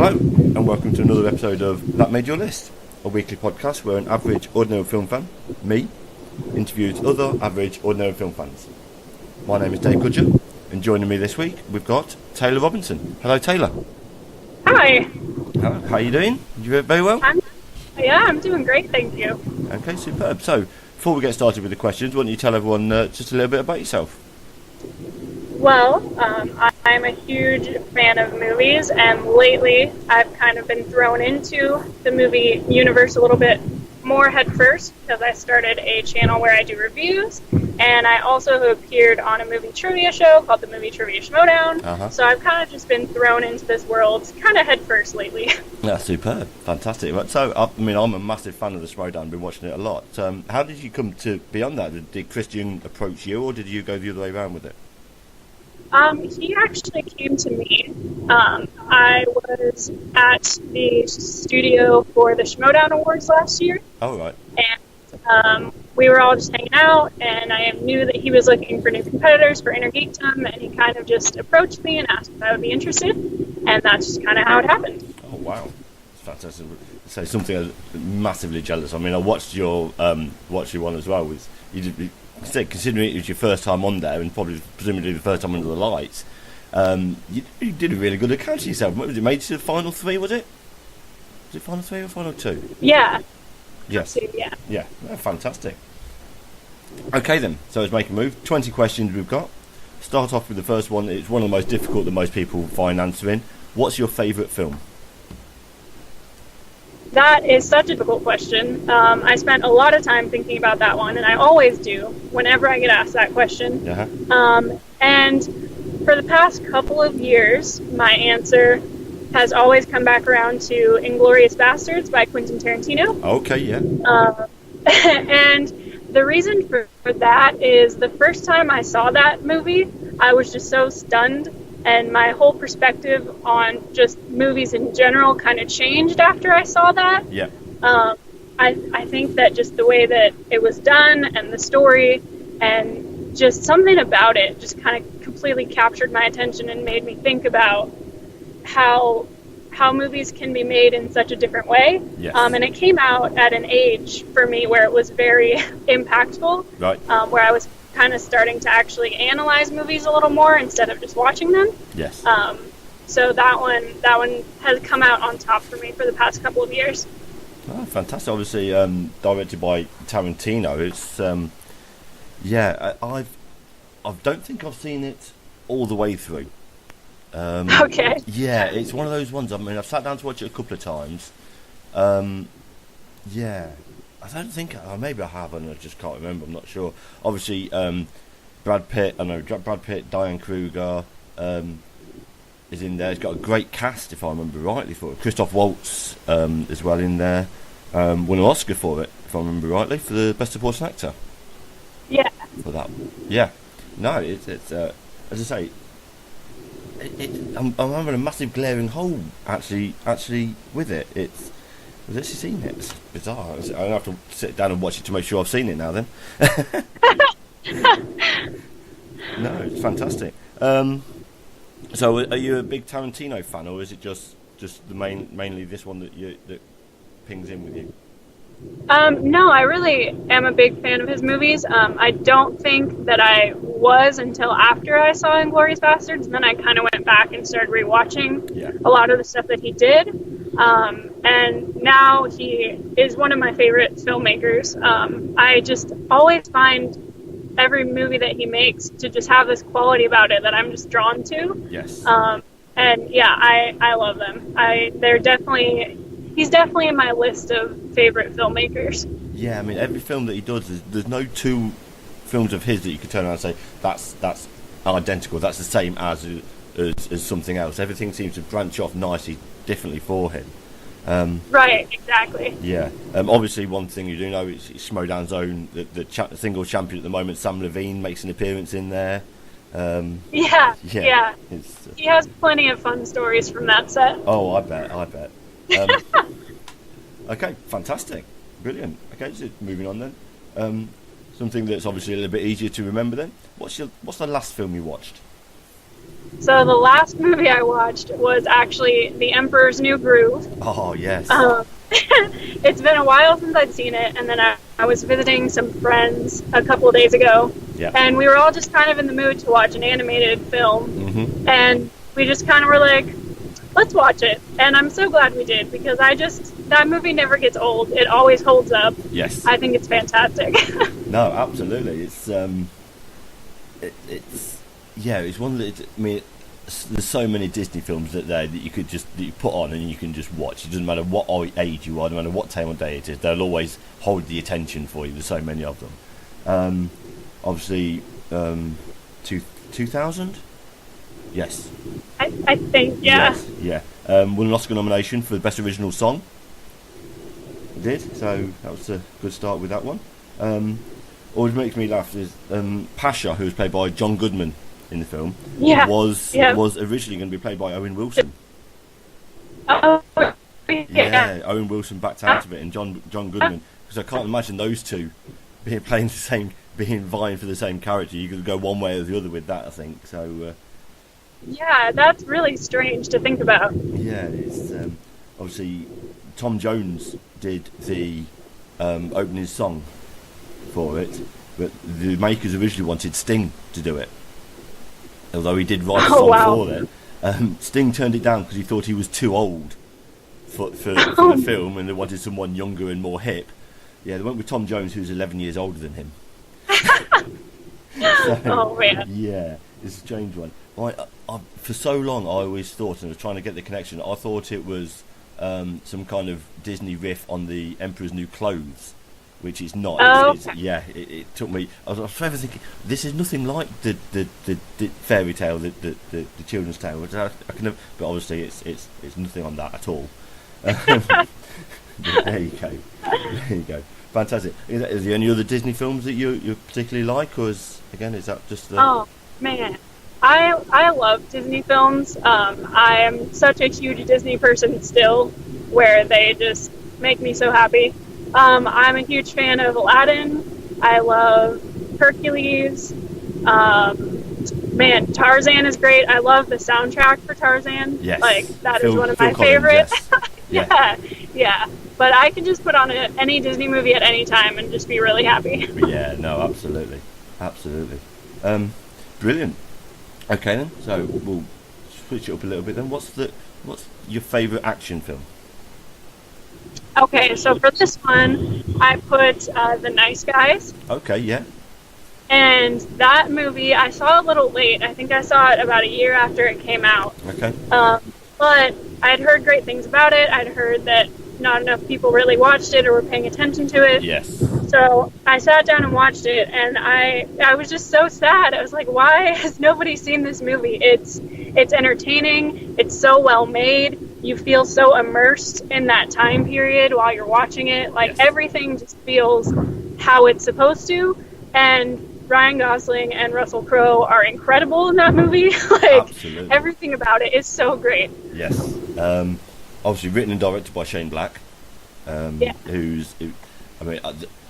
Hello, and welcome to another episode of That Made Your List, a weekly podcast where an average, ordinary film fan, me, interviews other average, ordinary film fans. My name is Dave Gudger, and joining me this week, we've got Taylor Robinson. Hello, Taylor. Hi. Hello, how are you doing? You very well? I'm doing great, thank you. Okay, superb. So, before we get started with the questions, why don't you tell everyone just a little bit about yourself? Well, I'm a huge fan of movies, and lately I've kind of been thrown into the movie universe a little bit more head first because I started a channel where I do reviews, and I also have appeared on a movie trivia show called the Movie Trivia Schmodown. So I've kind of just been thrown into this world kind of head first lately. Yeah, superb. Fantastic. So, I'm a massive fan of the Schmodown. I've been watching it a lot. How did you come to be on that? Did Christian approach you, or did you go the other way around with it? He actually came to me. I was at the studio for the Schmodown Awards last year. Oh, right. And we were all just hanging out, and I knew that he was looking for new competitors for Inner Geekdom, and he kind of just approached me and asked if I would be interested, and that's just kind of how it happened. Oh, wow. It's fantastic. So something I'm massively jealous. I mean, I watched your one as well. Considering it was your first time on there, and presumably the first time under the lights, you did a really good account of yourself. What was it, made it to the final three, was it? Was it final three or final two? Yeah. Yes. Two, yeah. Yeah, fantastic. Okay then, so let's make a move. 20 questions we've got. Start off with the first one. It's one of the most difficult that most people find answering. What's your favourite film? That is such a difficult question. I spent a lot of time thinking about that one, and I always do whenever I get asked that question. And for the past couple of years, my answer has always come back around to Inglourious Basterds by Quentin Tarantino. Okay, yeah. And the reason for that is the first time I saw that movie, I was just so stunned, and my whole perspective on just movies in general kind of changed after I saw that. Yeah. I think that just the way that it was done and the story and just something about it just kind of completely captured my attention and made me think about how movies can be made in such a different way. Yes. And it came out at an age for me where it was very impactful. Right. Where I was kind of starting to actually analyze movies a little more instead of just watching them. Yes. So that one has come out on top for me for the past couple of years. Oh, fantastic. Obviously, directed by Tarantino. It's I don't think I've seen it all the way through. Okay. Yeah, it's one of those ones. I mean, I've sat down to watch it a couple of times. Yeah, I don't think. Maybe I have, and I just can't remember. I'm not sure. Obviously, Brad Pitt, Diane Kruger is in there. He's got a great cast, if I remember rightly. For it. Christoph Waltz as well in there. Won an Oscar for it, if I remember rightly, for the Best Supporting Actor. Yeah. For that, yeah. No, it's as I say. I'm having a massive glaring hole actually with it. I've actually seen it. It's bizarre. I have to sit down and watch it to make sure I've seen it now. Then. No, it's fantastic. So, are you a big Tarantino fan, or is it just mainly this one that pings in with you? No, I really am a big fan of his movies. I don't think that I was until after I saw Inglourious Basterds, and then I kind of went back and started rewatching a lot of the stuff that he did. And now he is one of my favorite filmmakers. I just always find every movie that he makes to just have this quality about it that I'm just drawn to. Yes. And yeah, I love them. He's definitely in my list of favorite filmmakers. Yeah, I mean, every film that he does, there's no two films of his that you could turn around and say that's identical. That's the same as something else. Everything seems to branch off nicely, differently for him. Right, exactly. Yeah. Obviously, one thing you do know is Schmodown's own the single champion at the moment. Sam Levine makes an appearance in there. Yeah. He has plenty of fun stories from that set. Oh, I bet. Okay, fantastic, brilliant. Okay, so moving on then. Something that's obviously a little bit easier to remember then. What's the last film you watched? So the last movie I watched was actually The Emperor's New Groove. Oh, yes. It's been a while since I'd seen it, and then I was visiting some friends a couple of days ago, and we were all just kind of in the mood to watch an animated film, and we just kind of were like, let's watch it. And I'm so glad we did, because that movie never gets old. It always holds up. Yes. I think it's fantastic. No, absolutely. It's it's one that, I mean, there's so many Disney films that you put on and you can just watch. It doesn't matter what age you are, no matter what time of day it is, they'll always hold the attention for you. There's so many of them. Obviously, 2000? Yes. I think, yeah. Yes, yeah. Won an Oscar nomination for the Best Original Song. It did, so that was a good start with that one. Always makes me laugh is Pasha, who was played by John Goodman in the film, was originally going to be played by Owen Wilson. Oh, yeah. Owen Wilson backed out of it, and John Goodman, because I can't imagine those two being vying for the same character. You could go one way or the other with that, I think. So. Yeah, that's really strange to think about. Yeah, it's obviously Tom Jones did the opening song for it, but the makers originally wanted Sting to do it. Although he did write a song for it, Sting turned it down because he thought he was too old for the film, and they wanted someone younger and more hip. Yeah, they went with Tom Jones, who's 11 years older than him. Oh man. Yeah, it's a strange one. For so long, I always thought, and I was trying to get the connection, I thought it was some kind of Disney riff on the Emperor's New Clothes, which it's not. It took me. I was forever thinking, this is nothing like the fairy tale, the children's tale. But obviously, it's nothing on that at all. There you go. There you go. Fantastic. Is there any other Disney films that you particularly like, or is that just the? Oh man, I love Disney films. I am such a huge Disney person still, where they just make me so happy. I'm a huge fan of Aladdin. I love Hercules. Man, Tarzan is great. I love the soundtrack for Tarzan. Yes. That is one of my favorites. Yes. Yeah. But I can just put on any Disney movie at any time and just be really happy. Yeah, no, absolutely. Brilliant. Okay then, so we'll switch it up a little bit then. What's your favourite action film? Okay, so for this one, I put The Nice Guys. Okay, yeah. And that movie, I saw a little late. I think I saw it about a year after it came out. Okay. But I'd heard great things about it. I'd heard that not enough people really watched it or were paying attention to it. Yes. So I sat down and watched it, and I was just so sad. I was like, why has nobody seen this movie? It's entertaining. It's so well made. You feel so immersed in that time period while you're watching it. Everything just feels how it's supposed to. And Ryan Gosling and Russell Crowe are incredible in that movie. Absolutely. Everything about it is so great. Yes. Obviously written and directed by Shane Black.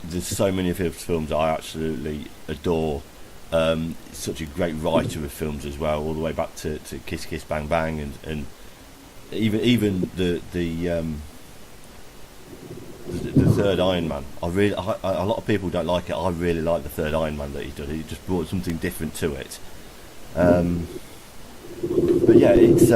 There's so many of his films I absolutely adore. Such a great writer of films as well, all the way back to Kiss Kiss Bang Bang, and even the third Iron Man. A lot of people don't like it. I really like the third Iron Man that he did. He just brought something different to it. But yeah, it's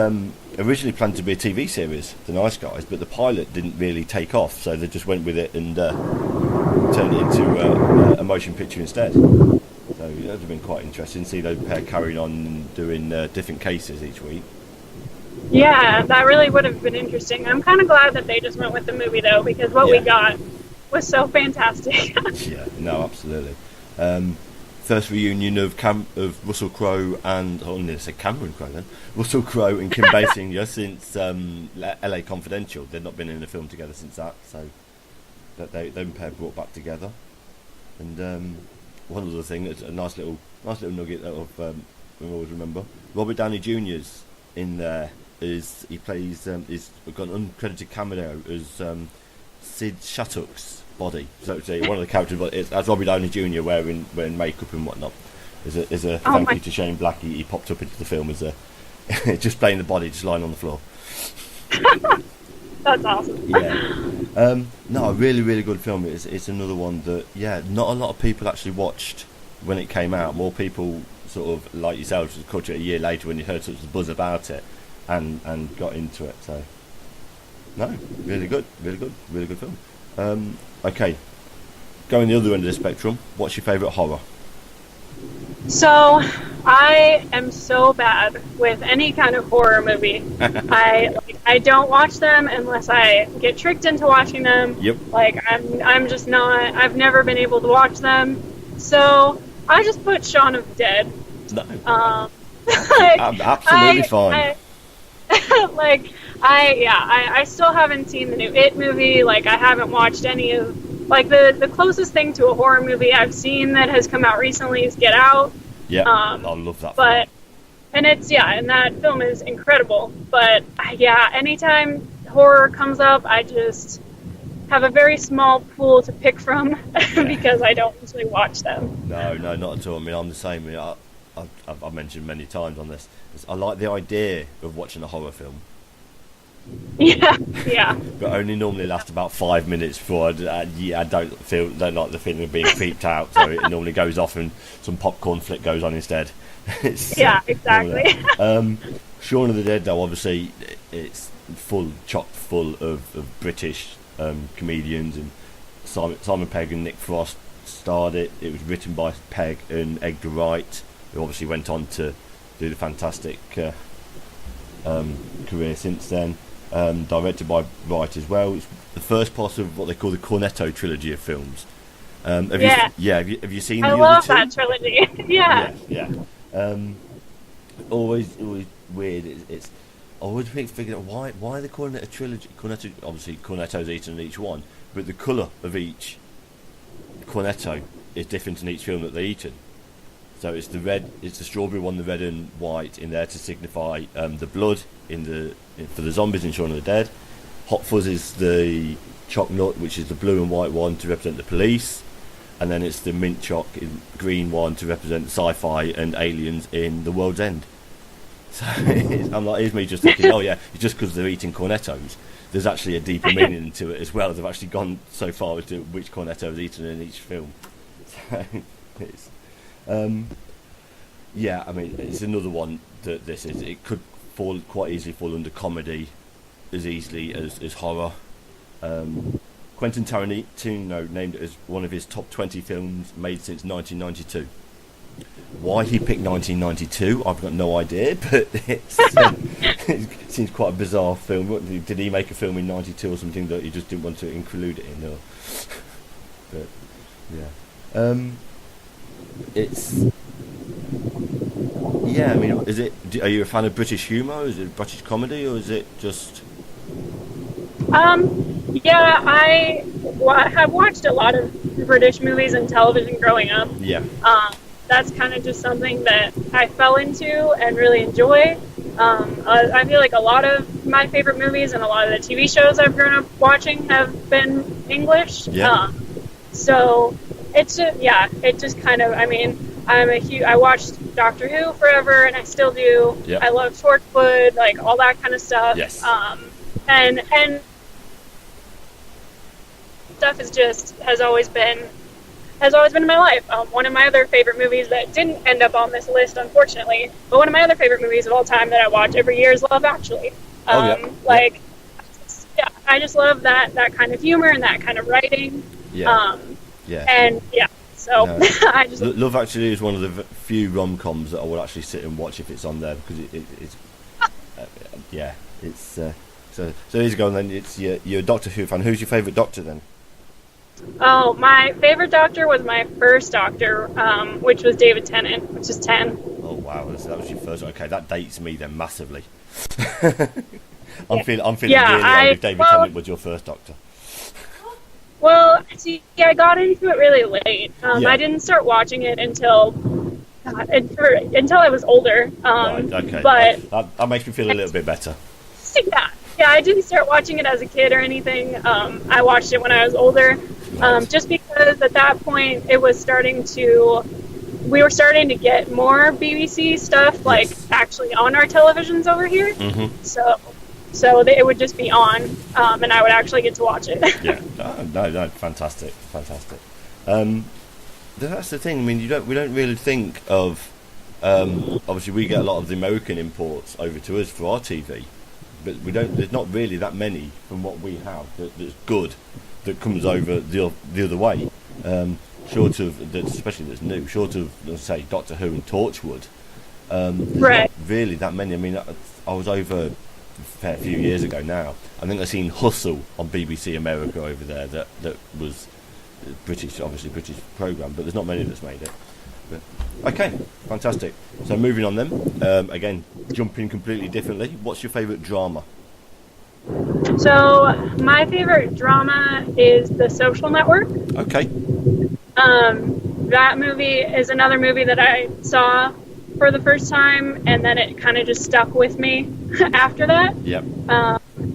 originally planned to be a TV series, The Nice Guys, but the pilot didn't really take off, so they just went with it and turned it into a motion picture instead. So that would have been quite interesting to see those pair carrying on and doing different cases each week. Yeah, that really would have been interesting. I'm kind of glad that they just went with the movie, though, because what we got was so fantastic. Yeah, no, absolutely. First reunion of Russell Crowe and, I'm going to say Cameron Crowe then, Russell Crowe and Kim Basinger since LA Confidential. They've not been in a film together since that, so that them pair brought back together. And one other thing, that's a nice little nugget that we always remember. Robert Downey Jr.'s in there. He plays he's got an uncredited cameo as Sid Shattuck's body. So one of the characters, but as Robert Downey Jr. wearing makeup and whatnot. As a thank you to Shane Black, he popped up into the film as just playing the body, just lying on the floor. That's awesome. Yeah. No, a really, really good film. It's another one that, not a lot of people actually watched when it came out. More people, sort of like yourselves, caught it a year later when you heard such a buzz about it, and got into it. So, no, really good film. Okay, going the other end of the spectrum. What's your favourite horror? So, I am so bad with any kind of horror movie. I don't watch them unless I get tricked into watching them. Yep. Like, I'm just not. I've never been able to watch them. So I just put Shaun of the Dead. No. Like, absolutely fine. I still haven't seen the new It movie. Like, I haven't watched any of. Like, the closest thing to a horror movie I've seen that has come out recently is Get Out. Yeah, I love that film. And that film is incredible. But, anytime horror comes up, I just have a very small pool to pick from because I don't usually watch them. No, not at all. I mean, I'm the same. I've mentioned many times on this. I like the idea of watching a horror film. Yeah. But only normally lasts about 5 minutes before I don't like the feeling of being creeped out. So it normally goes off and some popcorn flick goes on instead. Exactly. Shaun of the Dead, though, obviously it's chock full of British comedians, and Simon Pegg and Nick Frost starred it. It was written by Pegg and Edgar Wright, who obviously went on to do the fantastic career since then. Directed by Wright as well. It's the first part of what they call the Cornetto trilogy of films. Have you seen? I love that trilogy. Yeah. Always weird. It's I always figured out why the Cornetto trilogy. Cornetto, obviously, Cornetto's eaten in each one, but the colour of each Cornetto is different in each film that they're eaten. So it's the strawberry one, the red and white in there to signify the blood for the zombies in Shaun of the Dead. Hot Fuzz is the choc nut, which is the blue and white one to represent the police, and then it's the mint choc green one to represent sci-fi and aliens in The World's End. So I'm like, here's me just thinking, it's just because they're eating cornettos. There's actually a deeper meaning into it as well. They've actually gone so far as to which cornetto is eaten in each film. So it's I mean, it's another one that this is. It could quite easily fall under comedy as easily as horror. Quentin Tarantino named it as one of his top 20 films made since 1992. Why he picked 1992, I've got no idea, but it seems quite a bizarre film. Did he make a film in 92 or something that he just didn't want to include it in? Or but it's I mean, are you a fan of British humour? Is it British comedy, or is it just? I have watched a lot of British movies and television growing up. Yeah. That's kind of just something that I fell into and really enjoy. I feel like a lot of my favorite movies and a lot of the TV shows I've grown up watching have been English. Yeah. So it's just, it just kind of, I mean, I watched Doctor Who forever, and I still do. Yep. I love Torchwood, like all that kind of stuff. Yes. And stuff has always been in my life. One of my other favorite movies that didn't end up on this list, unfortunately, but one of my other favorite movies of all time that I watch every year is Love Actually. I just love that kind of humor and that kind of writing. So no. I just Love Actually is one of the few rom-coms that I will actually sit and watch if it's on there, because it's so there you go. And then you're a Doctor Who fan. Who's your favourite Doctor then? Oh, my favorite Doctor was my first Doctor, which was David Tennant, which is 10. Oh wow, so that was your first. Okay, that dates me then massively. I'm feeling really old if David Tennant was your first Doctor. Well, see, I got into it really late. I didn't start watching it until I was older. Right, okay. But that makes me feel a little bit better. Yeah, I didn't start watching it as a kid or anything. I watched it when I was older, just because at that point we were starting to get more BBC stuff, like back actually on our televisions over here. Mm-hmm. So it would just be on, and I would actually get to watch it. Yeah, no, fantastic. That's the thing. I mean, we don't really think of. Obviously, we get a lot of the American imports over to us for our TV, but we don't. There's not really that many from what we have that's good that comes over the other way. Short of especially that's new. Short of, let's say, Doctor Who and Torchwood. There's not really that many. I mean, I was over a fair few years ago now. I think I seen Hustle on BBC America over there. That was British programme, but there's not many that's made it. But, okay, fantastic. So moving on then. Again, jumping completely differently. What's your favourite drama? So my favorite drama is The Social Network. Okay. That movie is another movie that I saw for the first time, and then it kind of just stuck with me after that. Yep.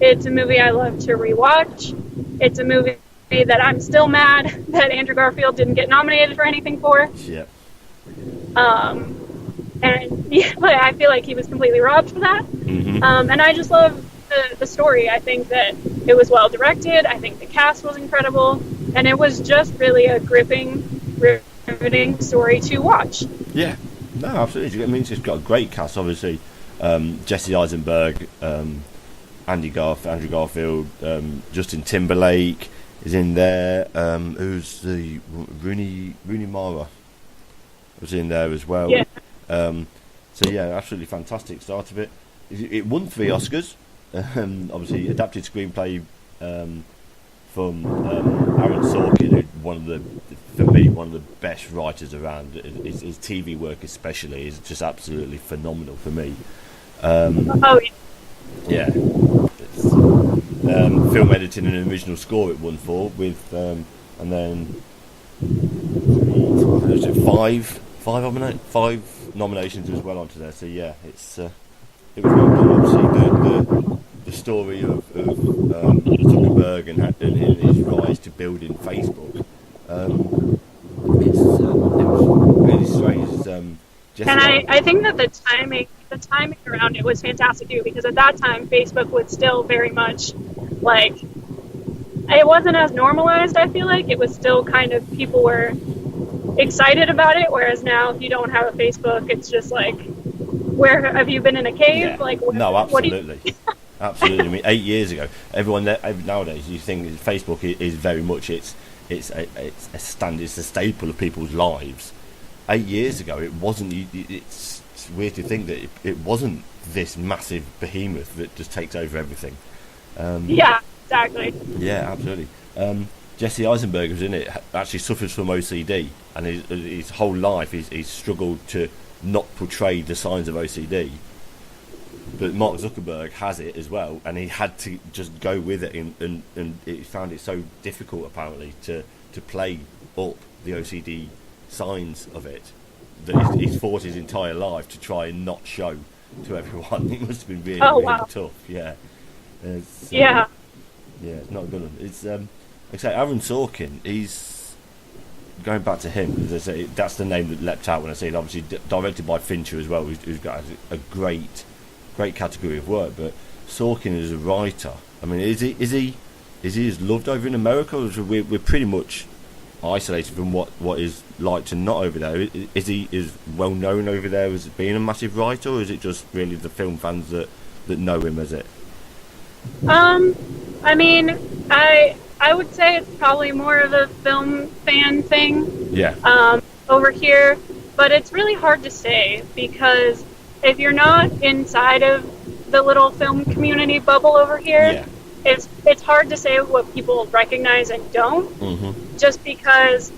It's a movie I love to rewatch. It's a movie that I'm still mad that Andrew Garfield didn't get nominated for anything for. Yep. And yeah, I feel like he was completely robbed for that. Mm-hmm. And I just love the story. I think that it was well directed. I think the cast was incredible, and it was just really a gripping, riveting story to watch. Yeah, no, absolutely. I mean, it's just got a great cast. Obviously, Jesse Eisenberg, Andrew Garfield, Justin Timberlake is in there. Who's the Rooney Mara was in there as well. Yeah. So yeah, absolutely fantastic start of it. It won 3 Oscars. Obviously, adapted screenplay from Aaron Sorkin, who's for me, one of the best writers around. His TV work, especially, is just absolutely phenomenal for me. Yeah. Film editing and original score it won for, with and then 5 nominations as well onto there. So yeah, it was well done. Obviously, the story of Zuckerberg and his rise to building Facebook. It was really strange. And I think that the timing around it was fantastic too, because at that time Facebook was still very much like, it wasn't as normalized. I feel like it was still kind of, people were excited about it, whereas now if you don't have a Facebook, it's just like, where have you been in a cave? Yeah. Like, no, absolutely. Absolutely. I mean, 8 years ago, everyone nowadays, you think Facebook is very much it's a staple of people's lives. 8 years ago, it wasn't. It's weird to think that it wasn't this massive behemoth that just takes over everything. Yeah, exactly. Yeah, absolutely. Jesse Eisenberg was in it. Actually, suffers from OCD, and his whole life he's struggled to not portray the signs of OCD. But Mark Zuckerberg has it as well, and he had to just go with it, and he found it so difficult apparently to play up the OCD signs of it that he's fought his entire life to try and not show to everyone. It must have been really tough. Yeah. It's not good. It's like I say, Aaron Sorkin. He's going back to him. As I say, that's the name that leapt out when I see it. Obviously, directed by Fincher as well, who's got a great category of work. But Sorkin as a writer, I mean, is he as loved over in America? Or we're pretty much isolated from what is like to not over there. Is he as well known over there as being a massive writer, or is it just really the film fans that know him as it? I mean, I would say it's probably more of a film fan thing. Yeah. Over here, but it's really hard to say, because if you're not inside of the little film community bubble over here, it's hard to say what people recognize and don't. Mm-hmm. Just because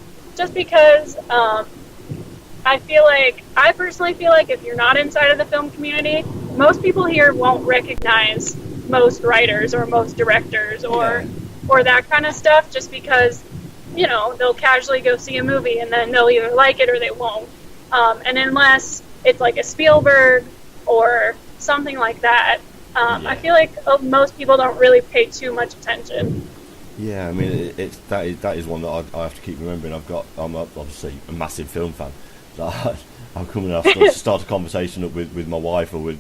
I personally feel like if you're not inside of the film community, most people here won't recognize most writers or most directors or that kind of stuff, just because, you know, they'll casually go see a movie and then they'll either like it or they won't. And unless it's like a Spielberg or something like that, I feel like most people don't really pay too much attention. Yeah, I mean, that is one that I have to keep remembering. I'm obviously a massive film fan, So I'll come and I'll start a conversation up with my wife or with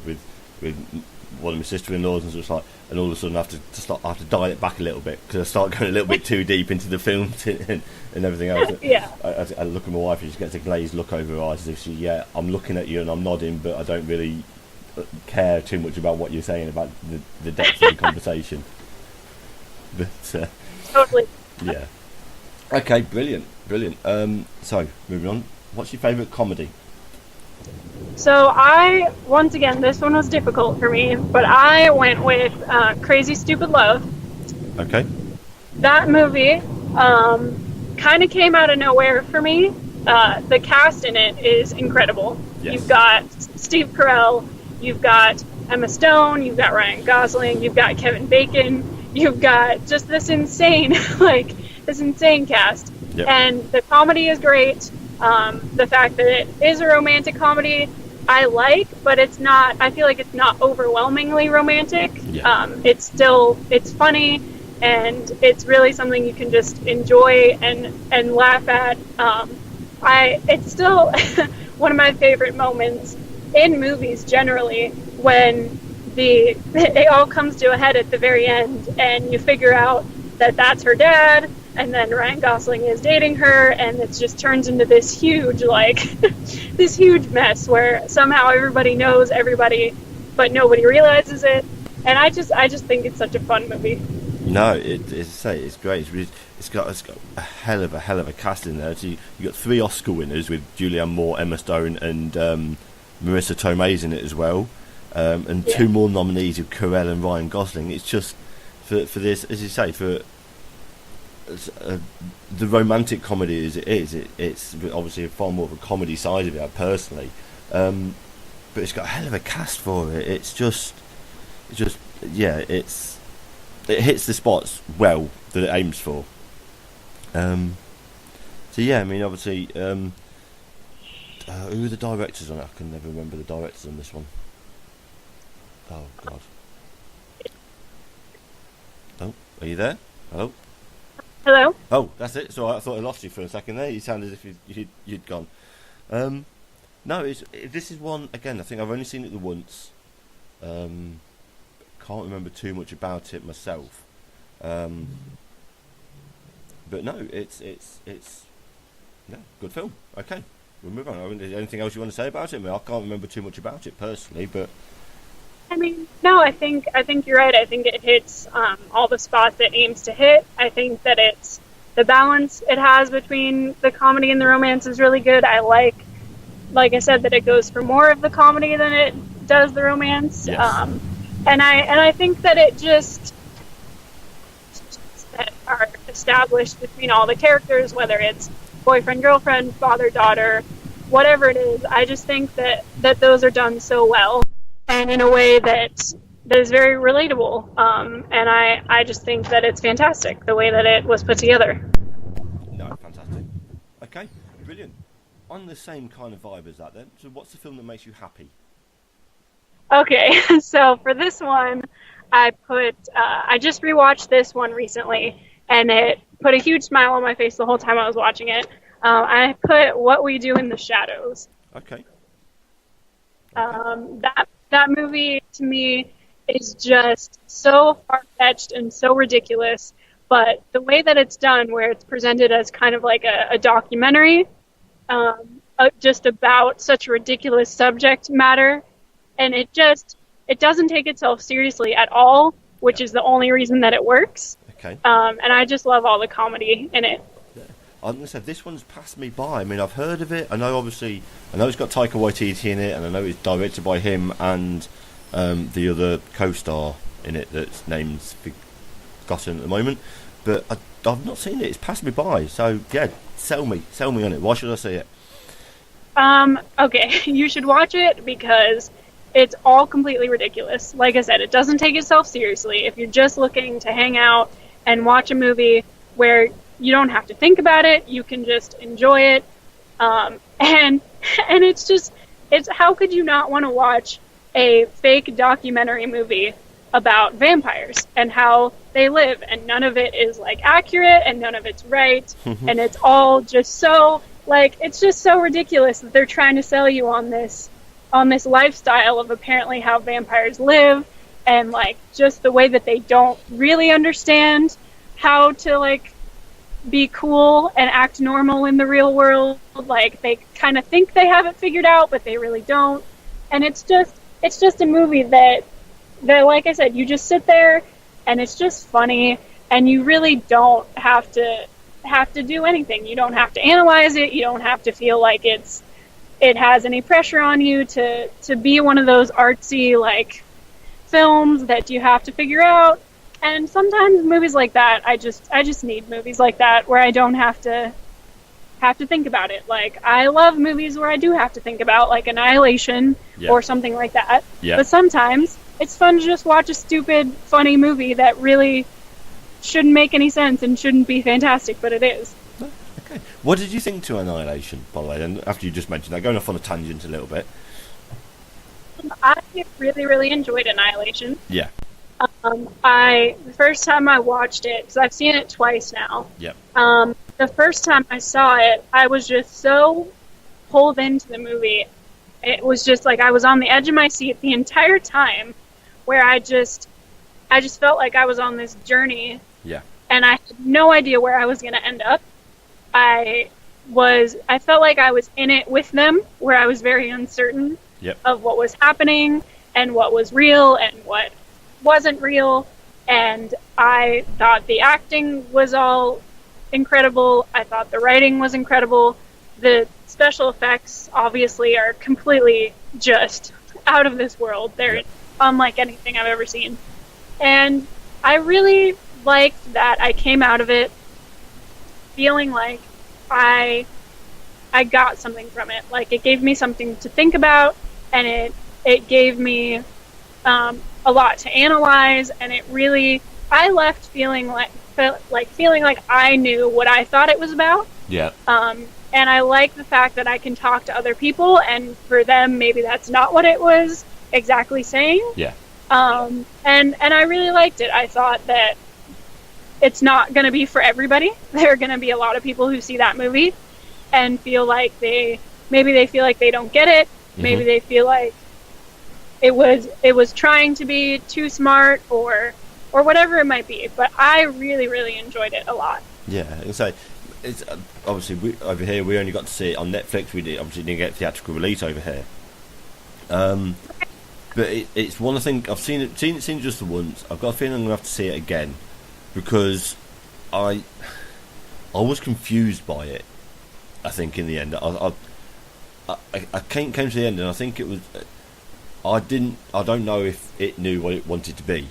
one of my sister-in-laws, and just like, and all of a sudden I have to dial it back a little bit because I start going a little bit too deep into the film and everything else. Yeah. I look at my wife and she gets a glazed look over her eyes as if I'm looking at you and I'm nodding, but I don't really care too much about what you're saying about the depth of the conversation. But totally. Yeah. Okay, brilliant. So moving on, what's your favourite comedy? So once again, this one was difficult for me, but I went with Crazy Stupid Love. Okay. That movie kind of came out of nowhere for me. The cast in it is incredible. Yes. You've got Steve Carell, you've got Emma Stone, you've got Ryan Gosling, you've got Kevin Bacon, you've got just this insane cast. Yep. And the comedy is great. The fact that it is a romantic comedy, I like, but I feel like it's not overwhelmingly romantic. Yeah. It's funny, and it's really something you can just enjoy and laugh at. It's still one of my favorite moments in movies generally, when it all comes to a head at the very end, and you figure out that that's her dad, and then Ryan Gosling is dating her, and it just turns into this huge, this huge mess where somehow everybody knows everybody, but nobody realizes it. And I just think it's such a fun movie. No, it's great. It's got a hell of a cast in there. So you got 3 Oscar winners with Julianne Moore, Emma Stone, and Marissa Tomei's in it as well, and 2 more nominees with Carell and Ryan Gosling. It's just for this, as you say, for the romantic comedy as it is, it's obviously far more of a comedy side of it personally, but it's got a hell of a cast for it. It hits the spots well that it aims for. So yeah, I mean, obviously, who are the directors on it? I can never remember the directors on this one. Oh God. Oh, are you there? Hello? Hello? Oh, that's it. So I thought I lost you for a second there. You sounded as if you'd gone. No, this is one, again, I think I've only seen it the once. Can't remember too much about it myself. But no, it's good film. Okay, we'll move on. Anything else you want to say about it? I mean, I can't remember too much about it personally, but I mean, no, I think you're right. I think it hits all the spots it aims to hit. I think that the balance it has between the comedy and the romance is really good. I like I said, that it goes for more of the comedy than it does the romance. Yes. And I think that it just that are established between all the characters, whether it's boyfriend, girlfriend, father, daughter, whatever it is. I just think that those are done so well, and in a way that is very relatable. And I just think that it's fantastic, the way that it was put together. No, fantastic. Okay, brilliant. On the same kind of vibe as that then, so what's the film that makes you happy? Okay, so for this one, I just rewatched this one recently, and it put a huge smile on my face the whole time I was watching it. I put What We Do in the Shadows. Okay. That movie, to me, is just so far-fetched and so ridiculous, but the way that it's done, where it's presented as kind of like a documentary, just about such a ridiculous subject matter, and it doesn't take itself seriously at all, which is the only reason that it works. Okay. And I just love all the comedy in it. Yeah. I'm going to say, this one's passed me by. I mean, I've heard of it. I know it's got Taika Waititi in it, and I know it's directed by him and the other co-star in it that's name's forgotten at the moment. But I've not seen it. It's passed me by. So, yeah, sell me on it. Why should I see it? Okay, you should watch it because it's all completely ridiculous. Like I said, it doesn't take itself seriously. If you're just looking to hang out and watch a movie where you don't have to think about it, you can just enjoy it. And it's how could you not want to watch a fake documentary movie about vampires and how they live, and none of it is accurate and none of it's right, and it's all just so Like, it's just so ridiculous that they're trying to sell you on this lifestyle of apparently how vampires live, and like just the way that they don't really understand how to like be cool and act normal in the real world. Like, they kind of think they have it figured out, but they really don't. And it's just a movie that like I said, you just sit there and it's just funny, and you really don't have to do anything. You don't have to analyze it. You don't have to feel like it has any pressure on you to be one of those artsy like films that you have to figure out. And sometimes movies like that, I just need movies like that where I don't have to think about it. Like, I love movies where I do have to think about, like Annihilation or something like that. Yeah. But sometimes it's fun to just watch a stupid, funny movie that really shouldn't make any sense and shouldn't be fantastic, but it is. Okay. What did you think to Annihilation, by the way? And after you just mentioned that, going off on a tangent a little bit. I really, really enjoyed Annihilation. Yeah. The first time I watched it, because I've seen it twice now. Yep. The first time I saw it, I was just so pulled into the movie. It was just like I was on the edge of my seat the entire time, where I just felt like I was on this journey. Yeah. And I had no idea where I was going to end up. I felt like I was in it with them, where I was very uncertain of what was happening and what was real and what wasn't real. And I thought the acting was all incredible. I thought the writing was incredible. The special effects obviously are completely just out of this world. They're unlike anything I've ever seen. And I really liked that I came out of it feeling like I got something from it. Like, it gave me something to think about, and it gave me a lot to analyze, and I left feeling like I knew what I thought it was about. Yeah. And I like the fact that I can talk to other people, and for them, maybe that's not what it was exactly saying. Yeah. And I really liked it. I thought that it's not going to be for everybody. There are going to be a lot of people who see that movie and feel like they feel like they don't get it. Mm-hmm. Maybe they feel like it was trying to be too smart or whatever it might be. But I really, really enjoyed it a lot. Yeah, and so it's obviously over here we only got to see it on Netflix. We obviously didn't get theatrical release over here. But it's one I think I've seen it just the once. I've got a feeling I'm gonna have to see it again, because I was confused by it. I think in the end, I came to the end, and I think it was I don't know if it knew what it wanted to be.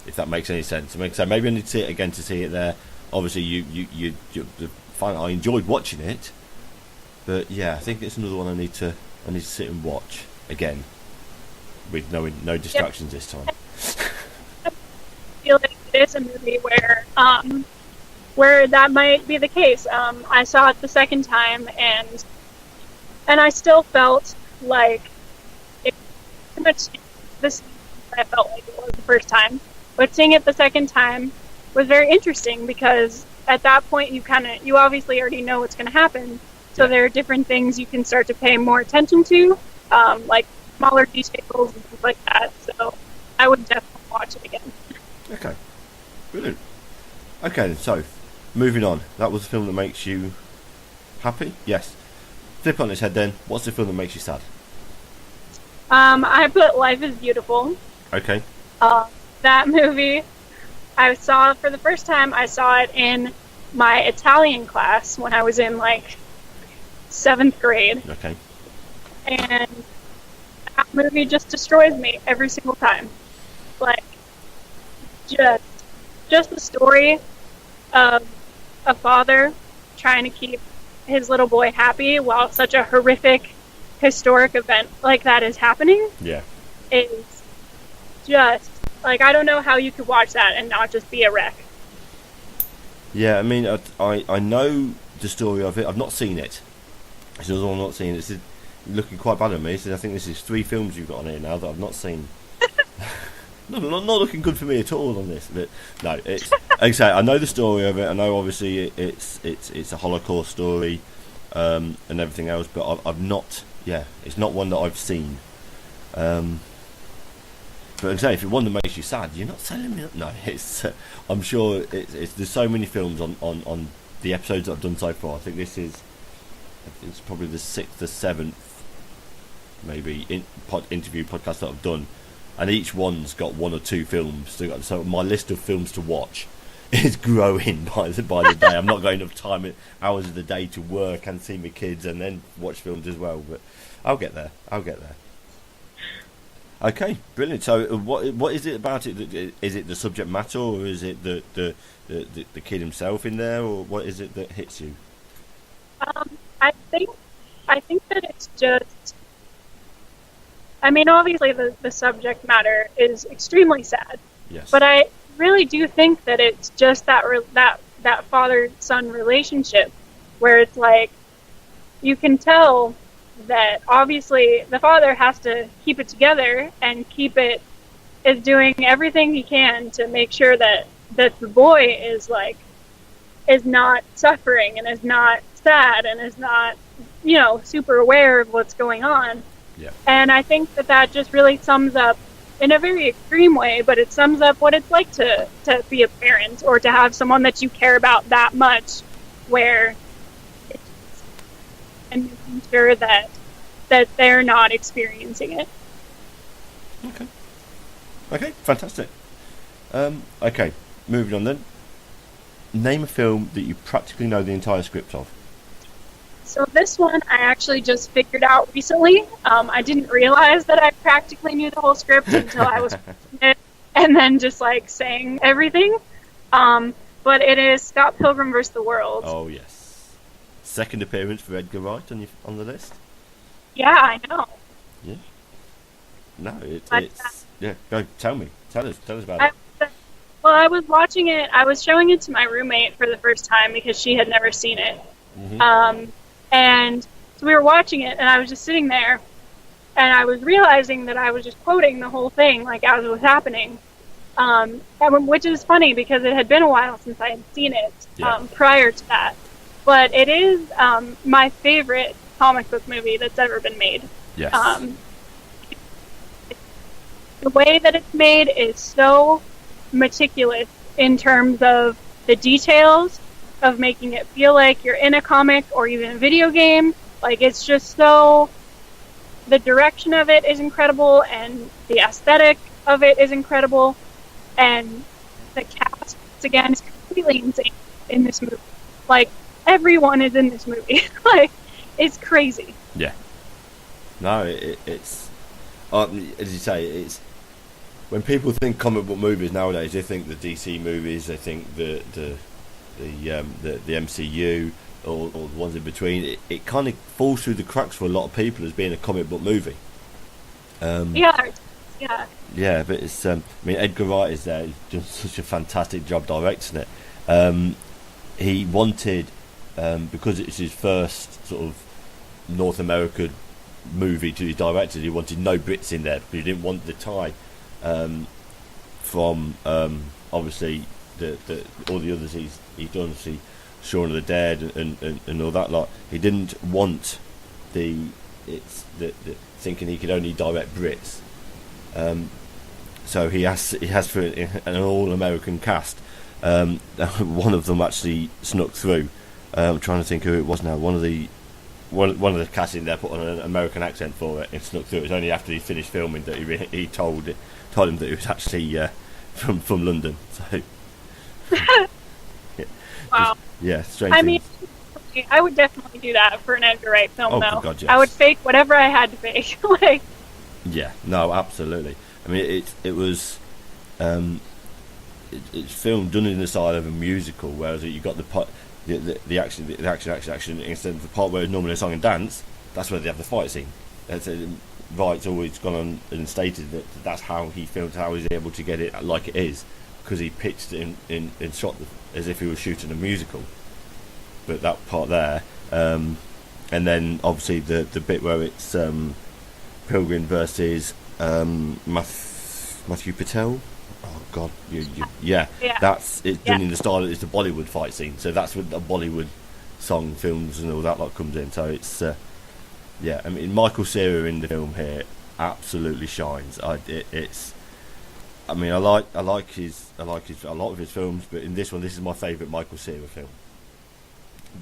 If that makes any sense. I mean, so maybe I need to see it again to see it there. Obviously, you fine. I enjoyed watching it, but yeah, I think it's another one I need to sit and watch again, with no distractions this time. I feel like it is a movie where that might be the case. I saw it the second time, and I still felt like it pretty much this. I felt like it was the first time, but seeing it the second time was very interesting, because at that point you obviously already know what's going to happen. So there are different things you can start to pay more attention to, like smaller details and things like that. So I would definitely watch it again. Okay, brilliant. Okay, so moving on. That was the film that makes you happy? Yes. Flip on its head then. What's the film that makes you sad? I put Life is Beautiful. Okay. That movie, I saw for the first time. I saw it in my Italian class when I was in like 7th grade. Okay. And that movie just destroys me every single time. Like, just the story of a father trying to keep his little boy happy while such a horrific, historic event like that is happening. Yeah. Is just, like, I don't know how you could watch that and not just be a wreck. Yeah, I mean, I know the story of it. I've not seen it. It's another one I've not seen. It's looking quite bad at me. So I think this is 3 films you've got on here now that I've not seen. not looking good for me at all on this. But no, it's like I say, I know the story of it. I know obviously it's a Holocaust story. and everything else, but I've not. Yeah, it's not one that I've seen. But say if it's one that makes you sad, you're not telling me. No, it's. I'm sure it's. There's so many films on the episodes that I've done so far. I think this is. It's probably the 6th or 7th, maybe interview podcast that I've done, and each one's got 1 or 2 films. So my list of films to watch is growing by the day. I'm not going enough time, hours of the day to work and see my kids and then watch films as well. But I'll get there. Okay, brilliant. So, what is it about it? Is it the subject matter, or is it the kid himself in there, or what is it that hits you? I think that it's just. I mean, obviously, the subject matter is extremely sad. Yes. But I really do think that it's just that father-son relationship, where it's like you can tell that obviously the father has to keep it together and is doing everything he can to make sure that the boy is not suffering and is not sad and is not, super aware of what's going on. Yeah. And I think that just really sums up, in a very extreme way, but it sums up what it's like to be a parent or to have someone that you care about that much, where and making sure that they're not experiencing it. Okay, fantastic. Okay, moving on then. Name a film that you practically know the entire script of. So this one I actually just figured out recently. I didn't realize that I practically knew the whole script until I was watching it and then just saying everything. But it is Scott Pilgrim vs. the World. Oh yes. Second appearance for Edgar Wright on the list. Yeah, I know. Yeah. No, it's yeah. Go tell us about it. Well, I was watching it. I was showing it to my roommate for the first time because she had never seen it. Mm-hmm. And so we were watching it, and I was just sitting there, and I was realizing that I was just quoting the whole thing as it was happening. Which is funny because it had been a while since I had seen it prior to that. But it is my favorite comic book movie that's ever been made. Yes. The way that it's made is so meticulous in terms of the details of making it feel like you're in a comic or even a video game. It's just so... The direction of it is incredible, and the aesthetic of it is incredible, and the cast, again, is completely insane in this movie. Everyone is in this movie. It's crazy. Yeah. No, it's... as you say, it's... When people think comic book movies nowadays, they think the DC movies, they think the MCU, or the ones in between. It kind of falls through the cracks for a lot of people as being a comic book movie. Yeah, but it's. Edgar Wright is there. He's done such a fantastic job directing it. He wanted, because it's his first sort of North America movie to be directed, he wanted no Brits in there because he didn't want the tie from obviously all the others he's done, obviously Shaun of the Dead and all that lot. He didn't want the thinking he could only direct Brits. So he has for an all-American cast. One of them actually snuck through. I'm trying to think who it was now. One of the cast in there put on an American accent for it and snuck through. It was only after he finished filming that he told him that it was actually from London. So wow. Strange. I mean, I would definitely do that for an Edgar Wright film, though. God, yes. I would fake whatever I had to fake. Yeah, no, absolutely. I mean, it was it's filmed done in the style of a musical, whereas you got the action instead of the part where it's normally a song and dance. That's where they have the fight scene. Wright's always gone on and stated that that's how he filmed, how he's able to get it like it is, because he pitched it in shot as if he was shooting a musical. But that part there, and then obviously the bit where it's Pilgrim versus Matthew Patel. Oh God, yeah. That's it's done in the style. It's the Bollywood fight scene, so that's what the Bollywood song films and all that lot comes in. So it's I mean, Michael Cera in the film here absolutely shines. It's I mean, I like a lot of his films, but in this one, this is my favourite Michael Cera film.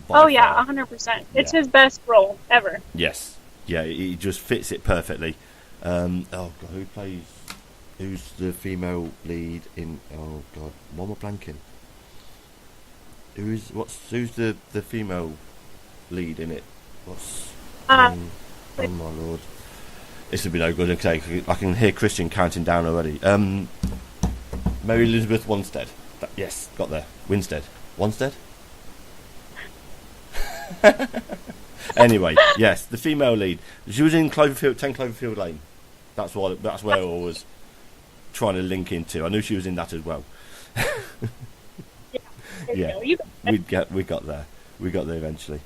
Oh yeah, 100%. It's his best role ever. Yes, yeah, he just fits it perfectly. Oh God, who's the female lead in? Oh God, why am I blanking? Who's the female lead in it? Oh my Lord, this would be no good. Okay, I can hear Christian counting down already. Mary Elizabeth Winstead. Yes, got there. Winstead. Anyway, yes, the female lead. She was in 10 Cloverfield Lane. That's where I was trying to link into. I knew she was in that as well. Yeah, we got there. We got there eventually.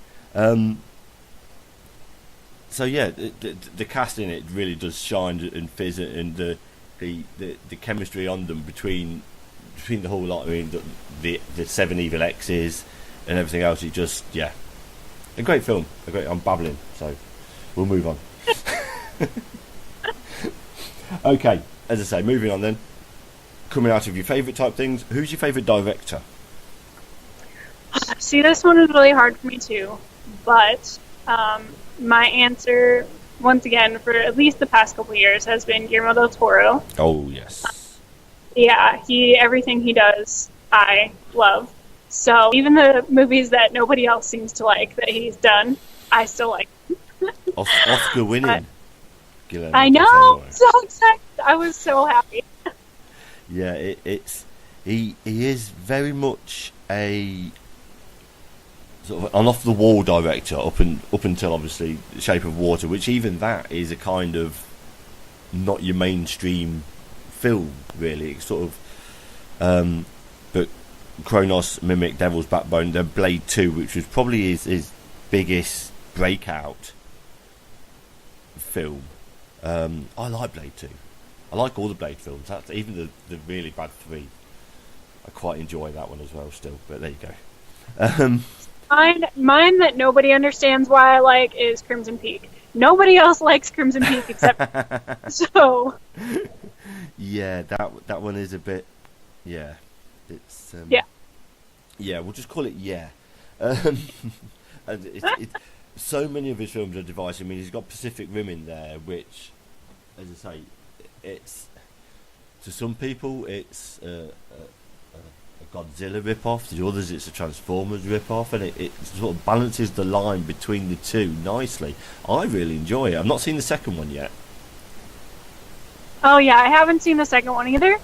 So yeah, the cast in it really does shine and fizz, and the chemistry on them between the whole lot. I mean, the 7 evil exes and everything else. It just a great film. I'm babbling, so we'll move on. Okay, as I say, moving on then. Coming out of your favourite type things, who's your favourite director? See, this one is really hard for me too, but my answer, once again, for at least the past couple of years, has been Guillermo del Toro. Oh yes. Yeah, everything he does, I love. So even the movies that nobody else seems to like that he's done, I still like. Oscar winning. I know, so excited. I was so happy. Yeah, he is very much a sort of an off the wall director up until obviously Shape of Water, which even that is a kind of not your mainstream film really. It's sort of but Kronos, Mimic, Devil's Backbone, then Blade 2, which was probably his biggest breakout film. I like Blade 2. I like all the Blade films. That's even the really bad 3. I quite enjoy that one as well still, but there you go. Mine that nobody understands why I like is Crimson Peak. Nobody else likes Crimson Peak except so. Yeah, that one is a bit. Yeah, it's. Yeah, we'll just call it and so many of his films are divisive. I mean, he's got Pacific Rim in there, which, as I say, it's to some people it's a Godzilla rip-off. To others, it's a Transformers rip-off, and it sort of balances the line between the two nicely. I really enjoy it. I've not seen the second one yet. Oh yeah, I haven't seen the second one either.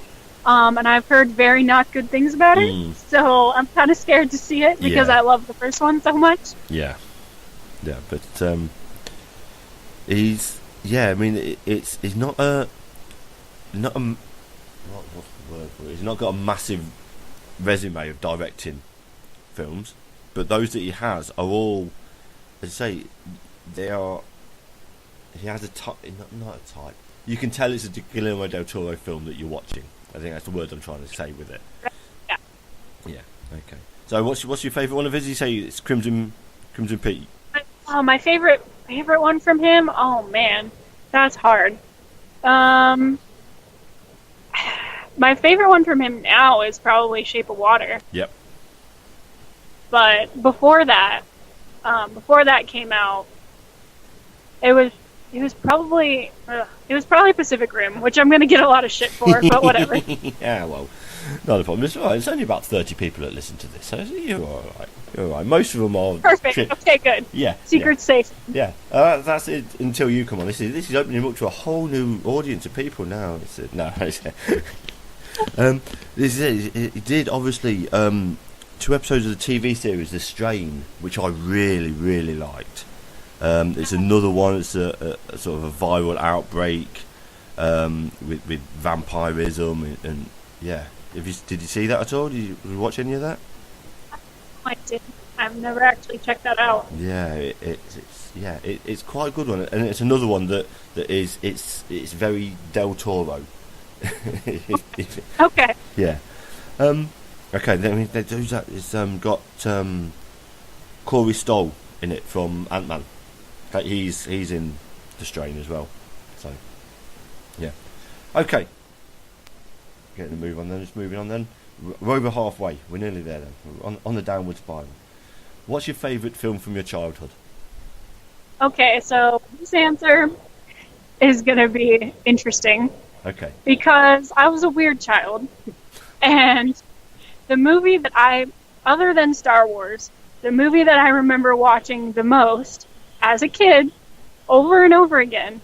And I've heard very not good things about it, so I'm kind of scared to see it because I love the first one so much. Yeah, but he's I mean, he's not a what's the word for it? He's not got a massive resume of directing films, but those that he has are all, as I say, they are. He has a type, not a type. You can tell it's a Guillermo del Toro film that you're watching. I think that's the word I'm trying to say with it. Yeah. Okay. So what's your favourite one of his? You say it's Crimson Peak. My favorite one from him. Oh man, that's hard. My favorite one from him now is probably Shape of Water. Yep. But before that came out, it was probably Pacific Rim, which I'm going to get a lot of shit for, but whatever. Yeah, well, not a problem. It's all right. It's only about 30 people that listen to this, so you're all right. You're all right. Most of them are perfect. Okay, good. Yeah, secret's safe. Yeah, that's it until you come on. This is opening up to a whole new audience of people now. It did obviously 2 episodes of the TV series The Strain, which I really, really liked. It's another one. It's a sort of a viral outbreak with vampirism and yeah. Did you see that at all? Did you watch any of that? I didn't. I've never actually checked that out. Yeah, it's quite a good one, and it's another one that is it's very Del Toro. Okay. Yeah. Okay. Then who's that? It's got Corey Stoll in it from Ant-Man. He's in The Strain as well. So, yeah. Okay. Getting a move on then. Just moving on then. We're over halfway. We're nearly there then. We're on the downward spiral. What's your favourite film from your childhood? Okay, so this answer is going to be interesting. Okay. Because I was a weird child. And the movie that other than Star Wars, the movie that I remember watching the most as a kid, over and over again,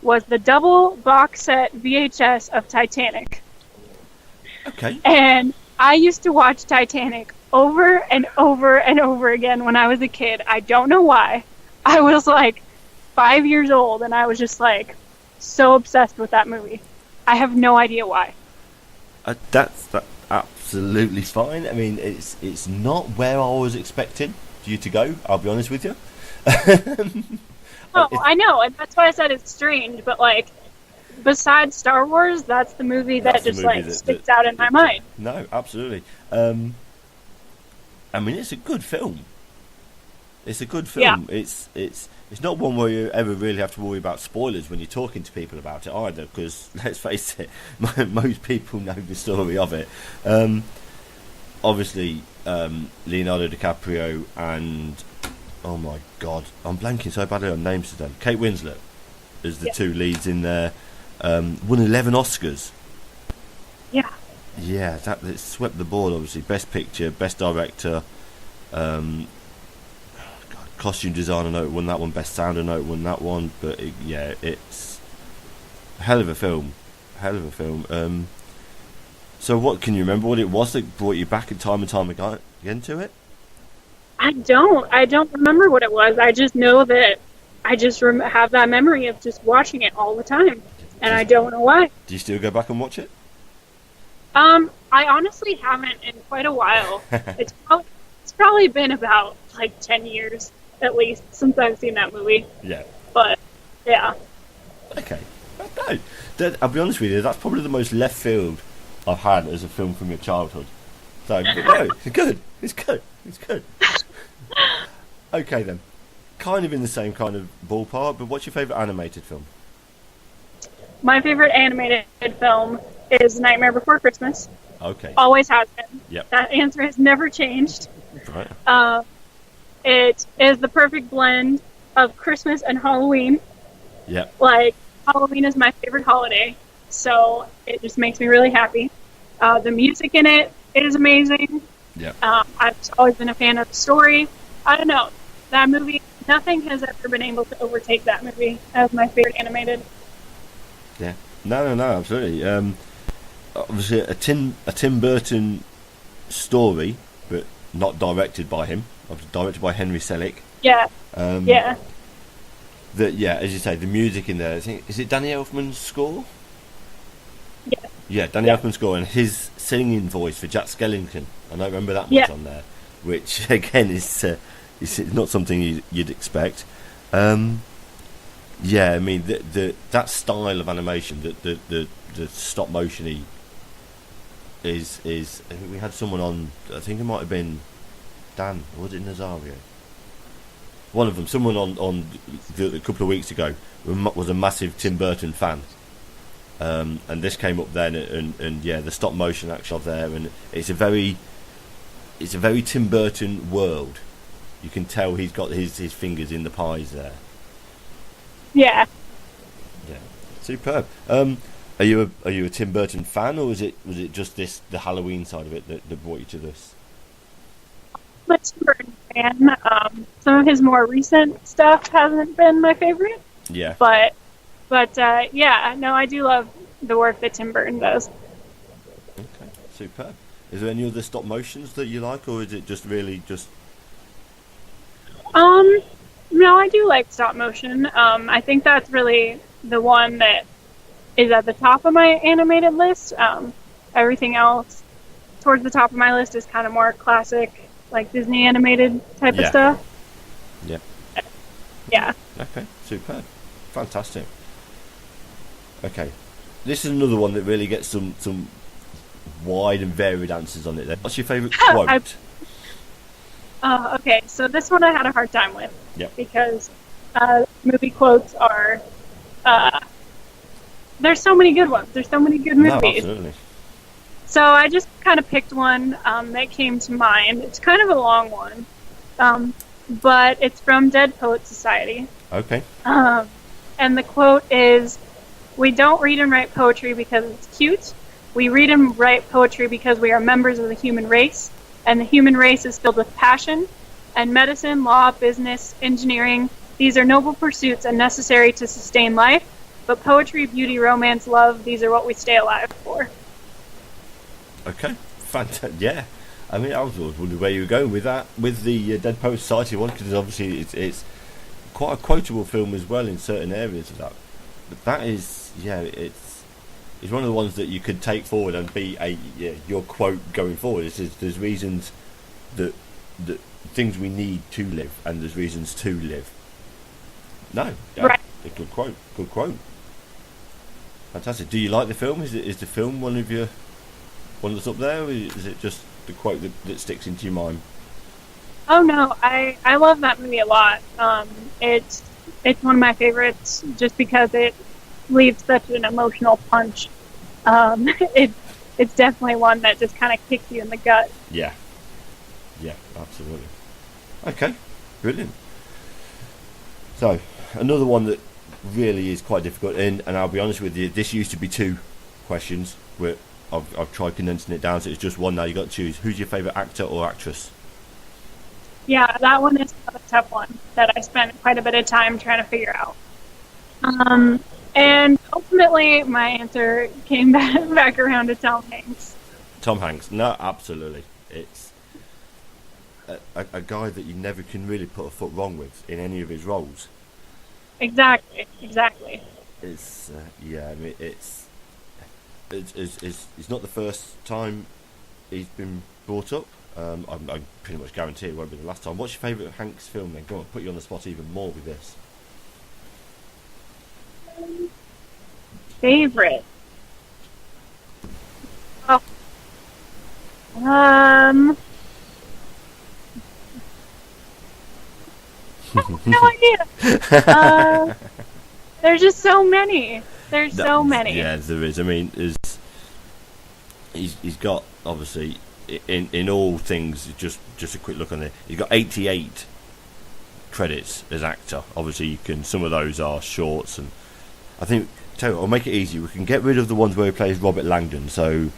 was the double box set VHS of Titanic. Okay. And I used to watch Titanic over and over and over again when I was a kid. I don't know why. I was like 5 years old and I was just like so obsessed with that movie. I have no idea why. That's absolutely fine. I mean, it's not where I was expecting you to go, I'll be honest with you. Oh, I know, and that's why I said it's strange, but like, besides Star Wars, that's the movie that just sticks out in my mind. No, absolutely. I mean, it's a good film. It's a good film. Yeah. It's not one where you ever really have to worry about spoilers when you're talking to people about it either, because let's face it, most people know the story of it. Obviously, Leonardo DiCaprio and, oh my God, I'm blanking so badly on names today. Kate Winslet is the two leads in there. Won 11 Oscars. Yeah. Yeah, that swept the board. Obviously, Best Picture, Best Director. Costume designer, I know it won that one. Best sound, I know it won that one. But it's a hell of a film. So what can you remember what it was that brought you back in time and time again to it? I don't remember what it was. I just know that I just have that memory of just watching it all the time, and I don't know why. Do you still go back and watch it? I honestly haven't in quite a while. It's probably been about like 10 years at least since I've seen that movie. Yeah. But yeah. Okay. No, I'll be honest with you. That's probably the most left field I've had as a film from your childhood. So no, it's good. It's good. Okay then. Kind of in the same kind of ballpark, but what's your favourite animated film? My favourite animated film is Nightmare Before Christmas. Okay. Always has been. Yep. That answer has never changed. Right. It is the perfect blend of Christmas and Halloween. Yep. Like, Halloween is my favorite holiday, so it just makes me really happy. The music in it is amazing. Yep. I've always been a fan of the story. I don't know. That movie, nothing has ever been able to overtake that movie as my favorite animated. Yeah. No, absolutely. Obviously, a Tim Burton story, but not directed by him. Directed by Henry Selick. Yeah. Yeah. As you say, the music in there. Is it Danny Elfman's score? Yeah. Yeah, Danny Elfman's score and his singing voice for Jack Skellington. I don't remember that much on there, which again is not something you'd expect. I mean that style of animation, the stop motiony is. I think we had someone on. I think it might have been Dan, or was it Nazario? One of them, someone on a couple of weeks ago was a massive Tim Burton fan, and this came up then, and the stop motion action there, and it's a very Tim Burton world. You can tell he's got his fingers in the pies there. Yeah. Yeah, superb. Are you a Tim Burton fan, or was it just the Halloween side of it that brought you to this? I'm a Tim Burton fan. Some of his more recent stuff hasn't been my favorite. Yeah. But I do love the work that Tim Burton does. Okay, superb. Is there any other stop motions that you like, or is it just really just? No, I do like stop motion. I think that's really the one that is at the top of my animated list. Everything else towards the top of my list is kind of more classic, like Disney animated type of stuff. Yeah. Yeah. Okay, superb. Fantastic. Okay. This is another one that really gets some wide and varied answers on it then. What's your favourite quote? Okay, so this one I had a hard time with. Yep. Because movie quotes are. There's so many good ones. There's so many good movies. No, absolutely. So I just kind of picked one that came to mind. It's kind of a long one, but it's from Dead Poet Society. Okay. And the quote is, "We don't read and write poetry because it's cute. We read and write poetry because we are members of the human race, and the human race is filled with passion, and medicine, law, business, engineering, these are noble pursuits and necessary to sustain life, but poetry, beauty, romance, love, these are what we stay alive for." Okay, fantastic. Yeah, I mean, I was always wondering where you were going with that, with the Dead Poet Society one, because obviously it's quite a quotable film as well in certain areas of that. But that is, yeah, it's one of the ones that you could take forward and be your quote going forward. There's reasons that things we need to live, and there's reasons to live. No, yeah, right. A good quote. Good quote. Fantastic. Do you like the film? Is the film one that's up there, or is it just the quote that sticks into your mind? Oh no, I love that movie a lot. It's one of my favorites just because it leaves such an emotional punch. It's definitely one that just kind of kicks you in the gut. Yeah, absolutely. Okay, brilliant. So another one that really is quite difficult, and I'll be honest with you, this used to be 2 questions, where I've tried condensing it down so it's just one now. You've got to choose. Who's your favourite actor or actress? Yeah, that one is a tough one that I spent quite a bit of time trying to figure out. And ultimately, my answer came back around to Tom Hanks. Tom Hanks. No, absolutely. It's a guy that you never can really put a foot wrong with in any of his roles. Exactly. It's I mean, it's not the first time he's been brought up. I pretty much guarantee it won't be the last time. What's your favourite Hanks film then? Go on, put you on the spot even more with this. Favorite? Oh. No idea. There's just so many. So many. Yeah, there is. I mean, he's got, obviously, in all things, just a quick look on it, he's got 88 credits as actor. Obviously, some of those are shorts, and I think, I'll make it easy. We can get rid of the ones where he plays Robert Langdon, so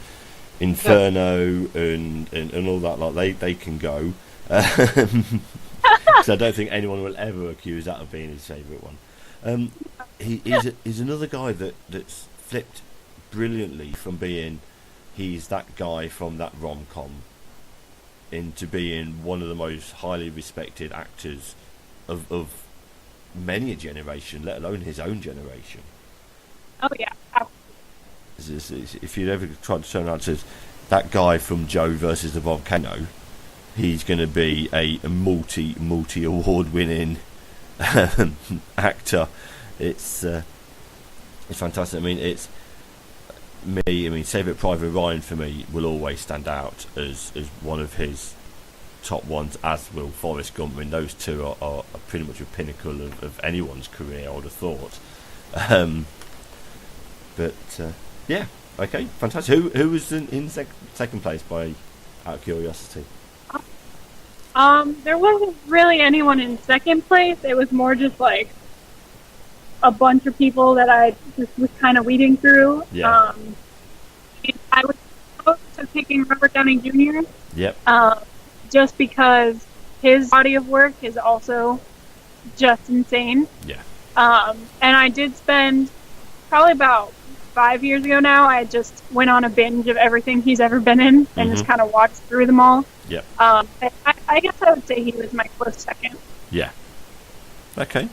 Inferno and all that lot. They can go. So I don't think anyone will ever accuse that of being his favourite one. He's another guy that's flipped brilliantly from being he's that guy from that rom-com into being one of the most highly respected actors of many a generation, let alone his own generation. Oh yeah. If you ever tried to turn around to that guy from Joe versus the Volcano, he's going to be a multi award winning actor. It's fantastic. I mean, Saving Private Ryan for me will always stand out as one of his top ones, as will Forrest Gump. I mean, those two are pretty much a pinnacle of anyone's career, I would have thought. Yeah, okay, fantastic. Who was in second place, out of curiosity? There wasn't really anyone in second place. It was more just like a bunch of people that I just was kind of weeding through. Yeah. I was close to picking Robert Downey Jr. Yep. Just because his body of work is also just insane. Yeah. And I did spend probably about 5 years ago now, I just went on a binge of everything he's ever been in and just kind of watched through them all. Yep. I guess I would say he was my close second. Yeah. Okay,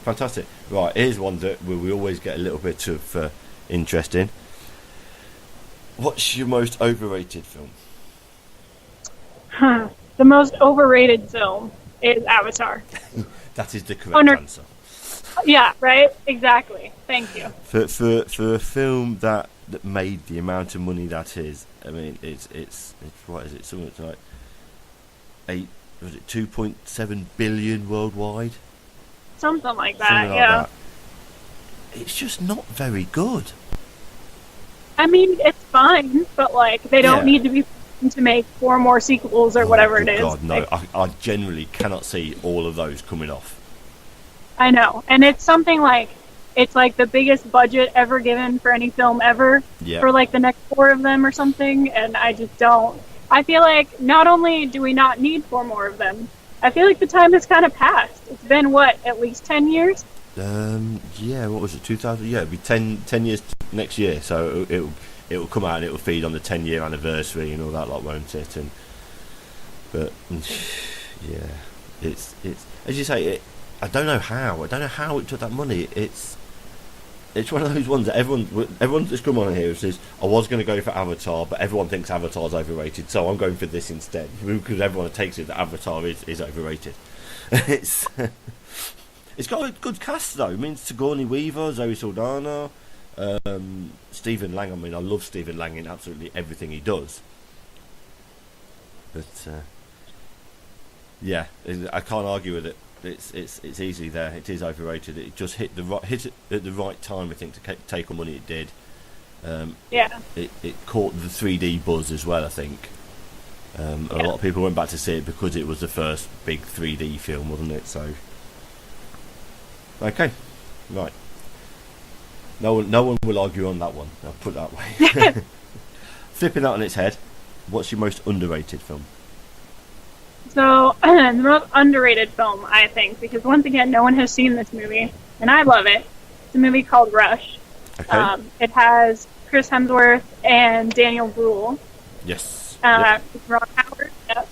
fantastic. Right, here's one that we always get a little bit of interest in. What's your most overrated film? The most overrated film is Avatar. That is the correct answer. Yeah, right? Exactly. Thank you. For a film that made the amount of money that is, I mean, it's what is it? Something like was it 2.7 billion worldwide? Something like that. Something like Yeah. that. It's just not very good. I mean, it's fine, but like they don't need to be to make 4 more sequels or whatever it is. God, no! Like, I generally cannot see all of those coming off. I know, and it's something like it's like the biggest budget ever given for any film ever for like the next 4 of them or something, and I just don't. I feel like not only do we not need 4 more of them, I feel like the time has kind of passed. It's been what, at least 10 years? What was it? 2000? Yeah, it'll be 10 years next year. So it'll come out and it'll feed on the 10-year anniversary and all that lot, won't it? But yeah, it's as you say. I don't know how it took that money. It's one of those ones that everyone that's come on here says I was going to go for Avatar, but everyone thinks Avatar's overrated, so I'm going for this instead because everyone takes it that Avatar is overrated. It's got a good cast though. I mean, Sigourney Weaver, Zoe Saldana, Stephen Lang. I mean, I love Stephen Lang in absolutely everything he does. But yeah, I can't argue with it. It's easy there. It is overrated. It just hit it at the right time. I think to take on money it did. It caught the 3D buzz as well. I think a lot of people went back to see it because it was the first big 3D film, wasn't it? So okay, right. No one will argue on that one. I'll put it that way. Flipping that on its head. What's your most underrated film? So, the most underrated film, I think, because once again, no one has seen this movie, and I love it. It's a movie called Rush. Okay. It has Chris Hemsworth and Daniel Bruhl. Yes. Ron Howard. Yep.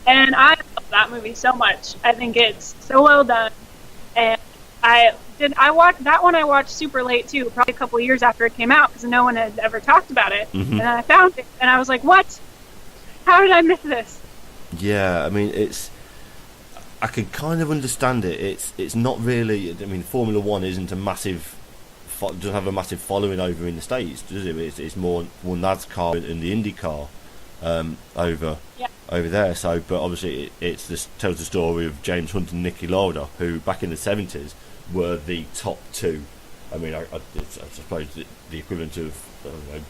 And I love that movie so much. I think it's so well done. And I watched super late too, probably a couple of years after it came out, because no one had ever talked about it. Mm-hmm. And I found it, and I was like, "What? How did I miss this?" Yeah, I mean, I can kind of understand it. It's not really. I mean, Formula One isn't a massive, doesn't have a massive following over in the States, does it? It's more NASCAR and the IndyCar over there. So, but obviously, it tells the story of James Hunt and Niki Lauda, who back in the 70s were the top 2. I mean, I suppose the equivalent of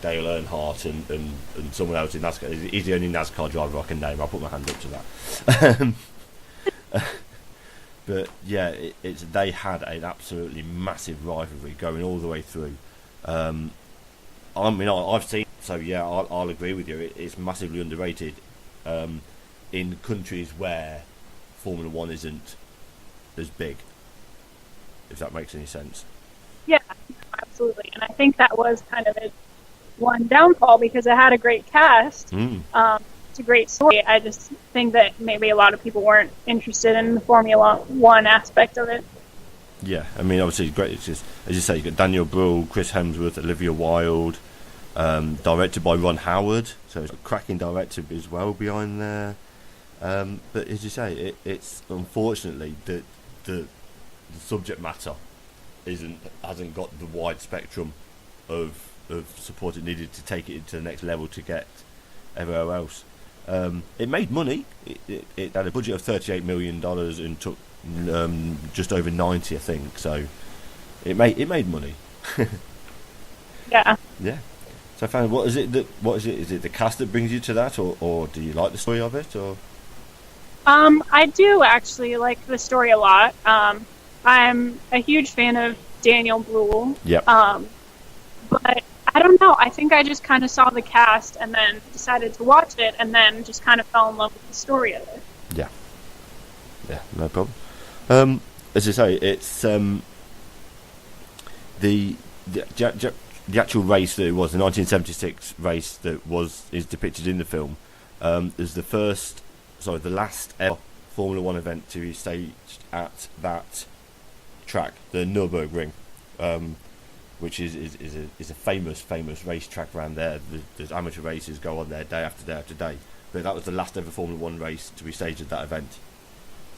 Dale Earnhardt and someone else in NASCAR. He's the only NASCAR driver I can name. I'll put my hand up to that. But yeah, they had an absolutely massive rivalry going all the way through. I mean, I've seen. So yeah, I'll agree with you. It's massively underrated in countries where Formula One isn't as big. If that makes any sense. Yeah, absolutely. And I think that was kind of its one downfall because it had a great cast. It's a great story. I just think that maybe a lot of people weren't interested in the Formula One aspect of it. Yeah, I mean, obviously, it's great. It's just, as you say, you've got Daniel Bruhl, Chris Hemsworth, Olivia Wilde, directed by Ron Howard, so it's a cracking director as well behind there. But as you say, it's unfortunately the subject matter hasn't got the wide spectrum of support it needed to take it to the next level to get everywhere else. It made money. It had a budget of $38 million and took just over 90, I think. So it made money. Yeah. Yeah. So I found, what is it? Is it the cast that brings you to that, or do you like the story of it, or? I do actually like the story a lot. I'm a huge fan of Daniel Bruhl. Yep. But I don't know. I think I just kind of saw the cast and then decided to watch it, and then just kind of fell in love with the story of it. Yeah. Yeah, no problem. As I say, it's the actual race that it was, the 1976 race that is depicted in the film, is the last ever Formula One event to be staged at that track, the Nürburgring, which is a famous racetrack around there. There's amateur races go on there day after day after day. But that was the last ever Formula One race to be staged at that event.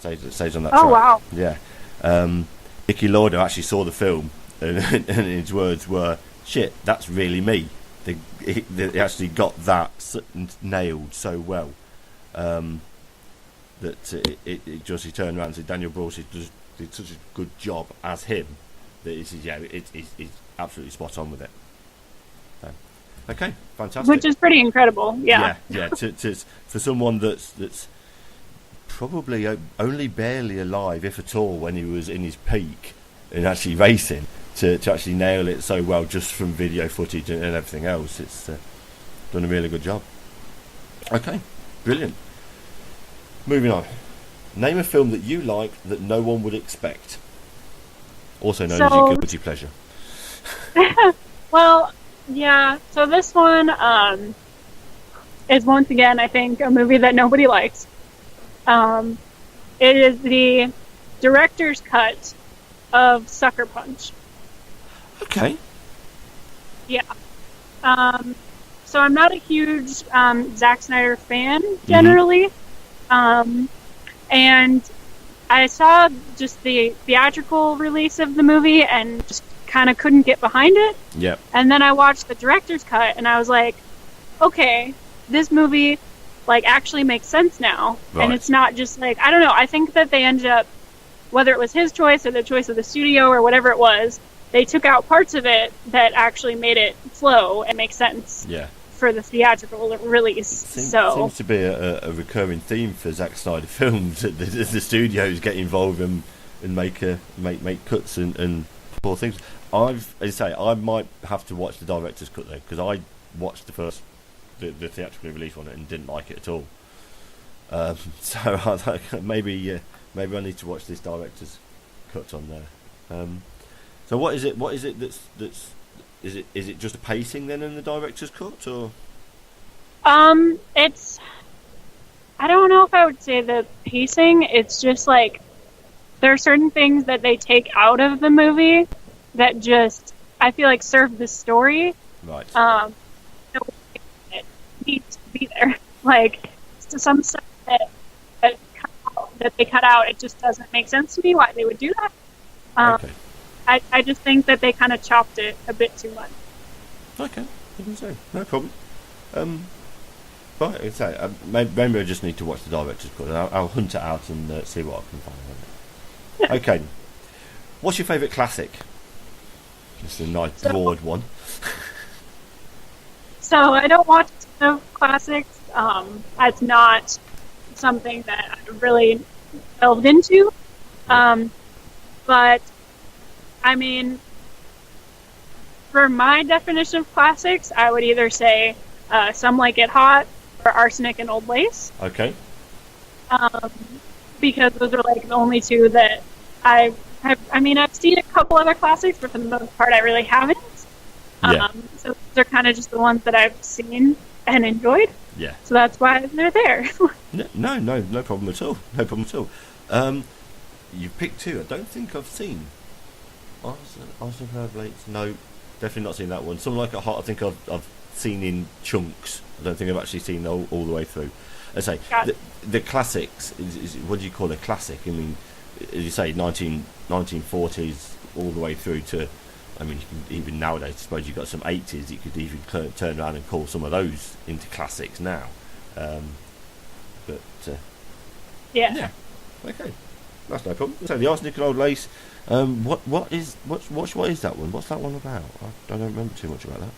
Staged on that track. Oh wow! Yeah. Niki Lauda actually saw the film, and his words were, "Shit, that's really me." They actually got that nailed so well. that it just he turned around and said Daniel Bruce did such a good job as him that it's absolutely spot on with it. So, okay, fantastic. Which is pretty incredible. Yeah. For someone that's probably only barely alive, if at all, when he was in his peak and actually racing, to actually nail it so well just from video footage and everything else, it's done a really good job. Okay, brilliant. Moving on. Name a film that you like that no one would expect. Also known as your guilty pleasure. Well, yeah. So this one is once again, I think, a movie that nobody likes. It is the director's cut of Sucker Punch. Okay. Yeah. So I'm not a huge Zack Snyder fan generally. And I saw just the theatrical release of the movie and just kind of couldn't get behind it. Yep. And then I watched the director's cut and I was like, okay, this movie actually makes sense now. Right. And it's not just I don't know, I think that they ended up, whether it was his choice or the choice of the studio or whatever it was, they took out parts of it that actually made it flow and make sense. Yeah. For the theatrical release. Seems to be a recurring theme for Zack Snyder films that the studios get involved and make cuts and poor things. I might have to watch the director's cut though, because I watched the theatrically released one and didn't like it at all. So maybe I need to watch this director's cut on there. So what is it that's is it just a pacing then in the director's cut, or? It's, I don't know if I would say the pacing. It's just there are certain things that they take out of the movie that just, I feel serve the story. Right. It needs to be there. Some stuff that they cut out, it just doesn't make sense to me why they would do that. Okay. I just think that they kind of chopped it a bit too much. Okay, I can say no problem. Right, I say maybe I just need to watch the director's cut. I'll hunt it out and see what I can find. Okay, what's your favourite classic? Just a nice broad one. So I don't watch a ton of classics. It's not something that I really delved into. But I mean, for my definition of classics, I would either say Some Like It Hot or Arsenic and Old Lace. Okay. Because those are the only two that I have. I mean, I've seen a couple other classics, but for the most part, I really haven't. Yeah. So those are kind of just the ones that I've seen and enjoyed. Yeah. So that's why they're there. No problem at all. No problem at all. You've picked two. I don't think I've seen. Arsenic and Old Lace. No, definitely not seen that one. Something Like It Hot, I think I've seen in chunks. I don't think I've actually seen all the way through. I say the classics. Is what do you call a classic? I mean, as you say, 1940s all the way through to. I mean, even nowadays, I suppose you've got some 80s. You could even turn around and call some of those into classics now. Yeah. Okay, that's no problem. So the Arsenic and Old Lace. What is that one? What's that one about? I don't remember too much about that.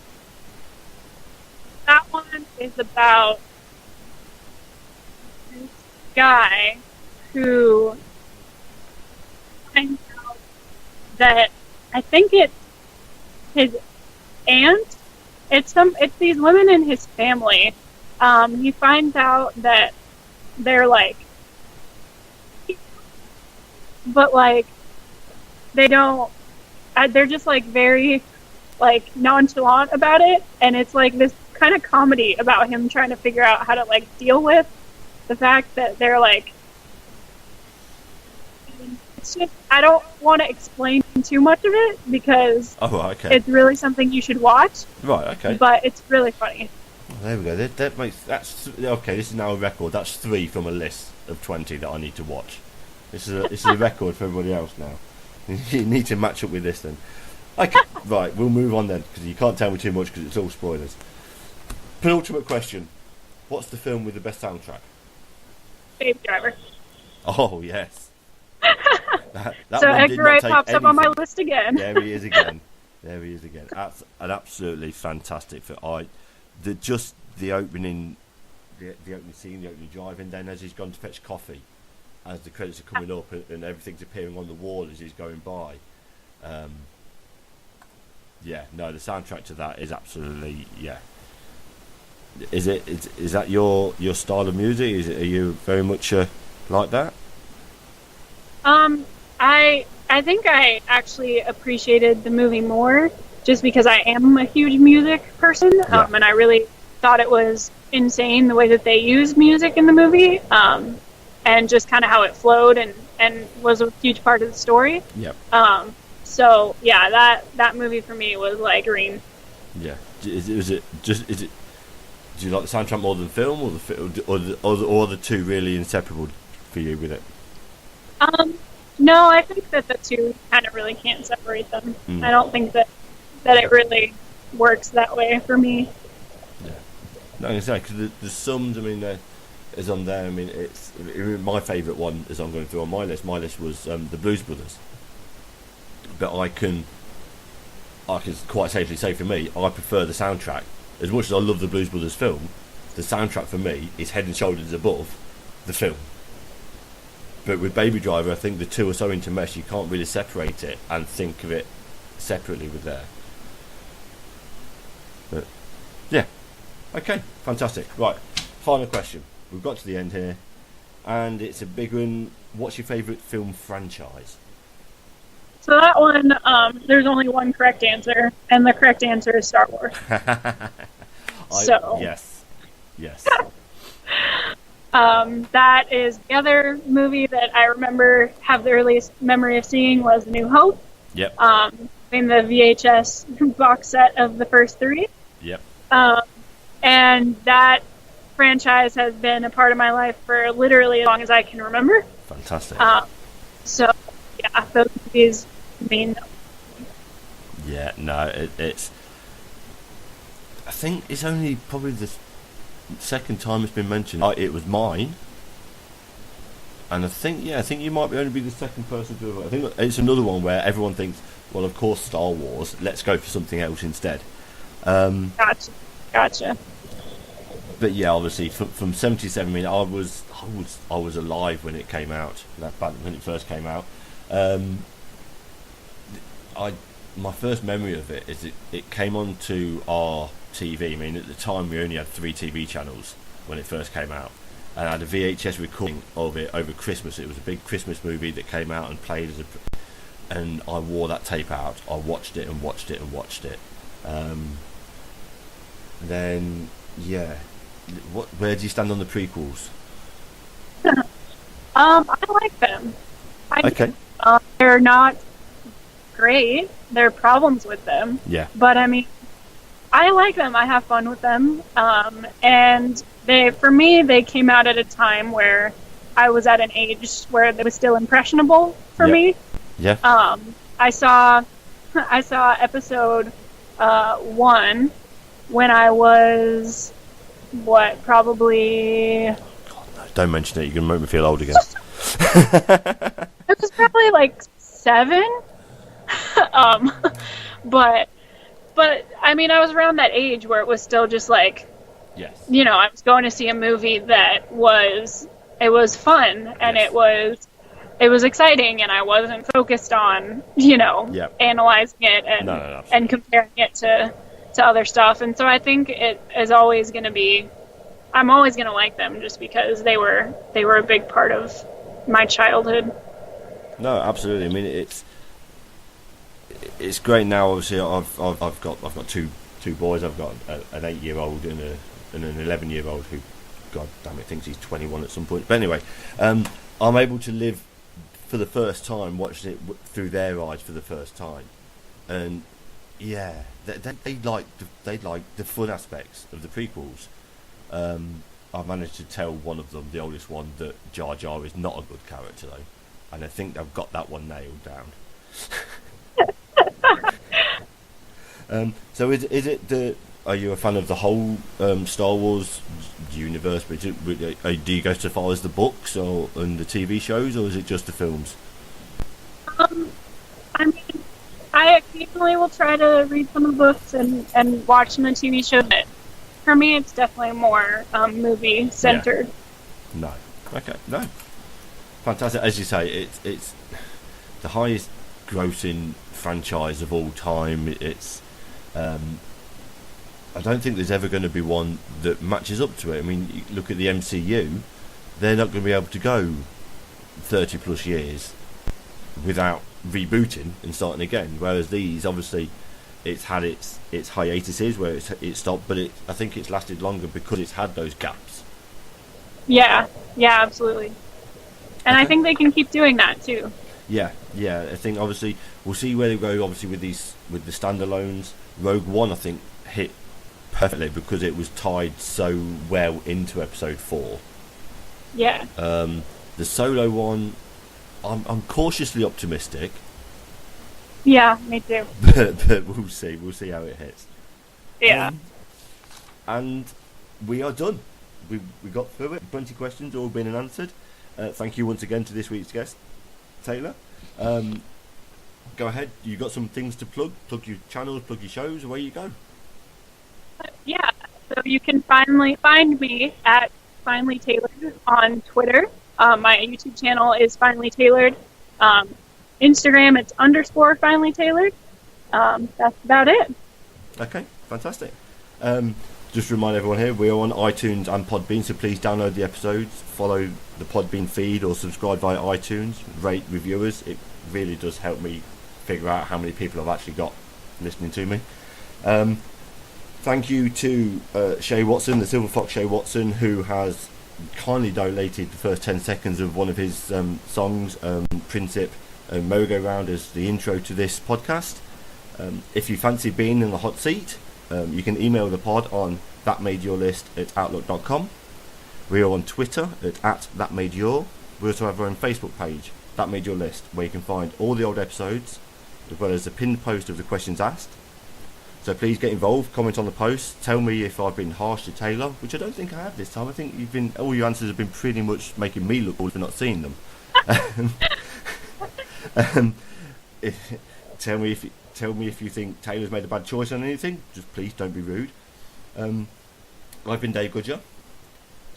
That one is about this guy who finds out that I think it's his aunt. It's these women in his family. He finds out that they're but they don't. They're just very nonchalant about it, and it's this kind of comedy about him trying to figure out how to deal with the fact that they're it's just, I don't want to explain too much of it because it's really something you should watch. Right. Okay. But it's really funny. Well, there we go. That's okay. This is now a record. That's 3 from a list of 20 that I need to watch. This is a record for everybody else now. You need to match up with this then. Okay, right, we'll move on then, because you can't tell me too much because it's all spoilers. Penultimate question. What's the film with the best soundtrack? Baby Driver. Oh yes. That So one did Edgar not Wright take pops up on my anything. list again. There he is again. There he is again. That's an absolutely fantastic film. The opening, the opening scene, the opening drive, and then as he's gone to fetch coffee, as the credits are coming up and everything's appearing on the wall as he's going by. The soundtrack to that is absolutely Is that your style of music? Are you very much like that? I think I actually appreciated the movie more just because I am a huge music person, and I really thought it was insane the way that they used music in the movie, and just kind of how it flowed and was a huge part of the story. Yep. So yeah, that movie for me was like green. Yeah. Do you like the soundtrack more than the film, or the two really inseparable for you with it? No, I think that the two kind of really can't separate them. I don't think that it really works that way for me. Yeah. No, I'm going to say, because the sums, I mean, is on there. I mean, my favourite one is I'm going through on my list. My list was the Blues Brothers. But I can quite safely say for me, I prefer the soundtrack. As much as I love the Blues Brothers film, the soundtrack for me is head and shoulders above the film. But with Baby Driver, I think the two are so intermeshed you can't really separate it and think of it separately with there. But yeah, okay, fantastic. Right, final question. We've got to the end here, and it's a big one. What's your favourite film franchise? So that one, there's only one correct answer, and the correct answer is Star Wars. Yes. That is the other movie that I have the earliest memory of seeing was New Hope. Yep. In the VHS box set of the first three. Yep. And that franchise has been a part of my life for literally as long as I can remember. Fantastic. So, yeah, those movies mean. Yeah, no, it's. I think it's only probably the second time it's been mentioned. It was mine, and I think you might only be the second person to do it. I think it's another one where everyone thinks, well, of course, Star Wars. Let's go for something else instead. Gotcha. But yeah, obviously from '77. I mean, I was alive when it came out. When it first came out. My first memory of it is it came onto our TV. I mean, at the time we only had 3 TV channels when it first came out, and I had a VHS recording of it over Christmas. It was a big Christmas movie that came out and played and I wore that tape out. I watched it and watched it and watched it. Then where do you stand on the prequels? I like them. Okay. They're not great. There are problems with them. Yeah. But I mean, I like them. I have fun with them. And for me, they came out at a time where I was at an age where it was still impressionable for me. Yeah. I saw episode 1 when I was probably. God, no, don't mention it. You're gonna make me feel old again. It was probably like 7. But I mean, I was around that age where it was still just like, yes, I was going to see a movie that was fun and it was exciting, and I wasn't focused on analyzing it and comparing it to other stuff. And so I think it is always going to be, I'm always going to like them just because they were a big part of my childhood. No, absolutely. I mean, it's great now. Obviously, I've got two boys. I've got an 8-year-old and an 11-year-old who, God damn it, thinks he's 21 at some point. But anyway, I'm able to live for the first time, watching it through their eyes for the first time, and yeah, they like the fun aspects of the prequels. I've managed to tell one of them, the oldest one, that Jar Jar is not a good character though, and I think they've got that one nailed down. So is it are you a fan of the whole Star Wars universe? But do you go so far as the books and the TV shows, or is it just the films? I mean, I occasionally will try to read some of the books and watch some of the TV shows, but for me, it's definitely more movie centered. Yeah. No. Okay. No. Fantastic. As you say, it's the highest grossing franchise of all time. It's I don't think there's ever going to be one that matches up to it. I mean, you look at the MCU; they're not going to be able to go 30 plus years without rebooting and starting again. Whereas these, obviously, it's had its hiatuses where it stopped, but I think it's lasted longer because it's had those gaps. Yeah, absolutely. And Okay. I think they can keep doing that too. Yeah. I think obviously we'll see where they go. Obviously with the standalones, Rogue One I think hit perfectly because it was tied so well into Episode 4. Yeah. The Solo one, I'm cautiously optimistic. Yeah, me too. but we'll see how it hits. Yeah. And we are done. We got through it. 20 questions all been answered. Thank you once again to this week's guest, Taylor. Go ahead. You got some things to plug your channels, plug your shows. Away you go. Yeah. So you can finally find me at Finally Tailored on Twitter. My YouTube channel is Finally Tailored. Instagram, it's _Finally Tailored. That's about it. Okay, fantastic. Just to remind everyone here, we are on iTunes and Podbean, so please download the episodes, follow the Podbean feed, or subscribe via iTunes. Rate reviewers. It really does help me figure out how many people I've actually got listening to me. Thank you to Shay Watson, the Silver Fox Shay Watson, who has kindly donated the first 10 seconds of one of his songs, Princip and Merry Go Round, as the intro to this podcast. If you fancy being in the hot seat, you can email the pod on thatmadeyourlist@outlook.com. We are on Twitter at thatmadeyour. We also have our own Facebook page, That Made Your List, where you can find all the old episodes as well as the pinned post of the questions asked. So please get involved, comment on the post, tell me if I've been harsh to Taylor, which I don't think I have this time. I think all your answers have been pretty much making me look old for not seeing them. Tell me if you think Taylor's made a bad choice on anything. Just please don't be rude. I've been Dave Goodger.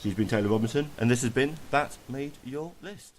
She's been Taylor Robinson, and this has been That Made Your List.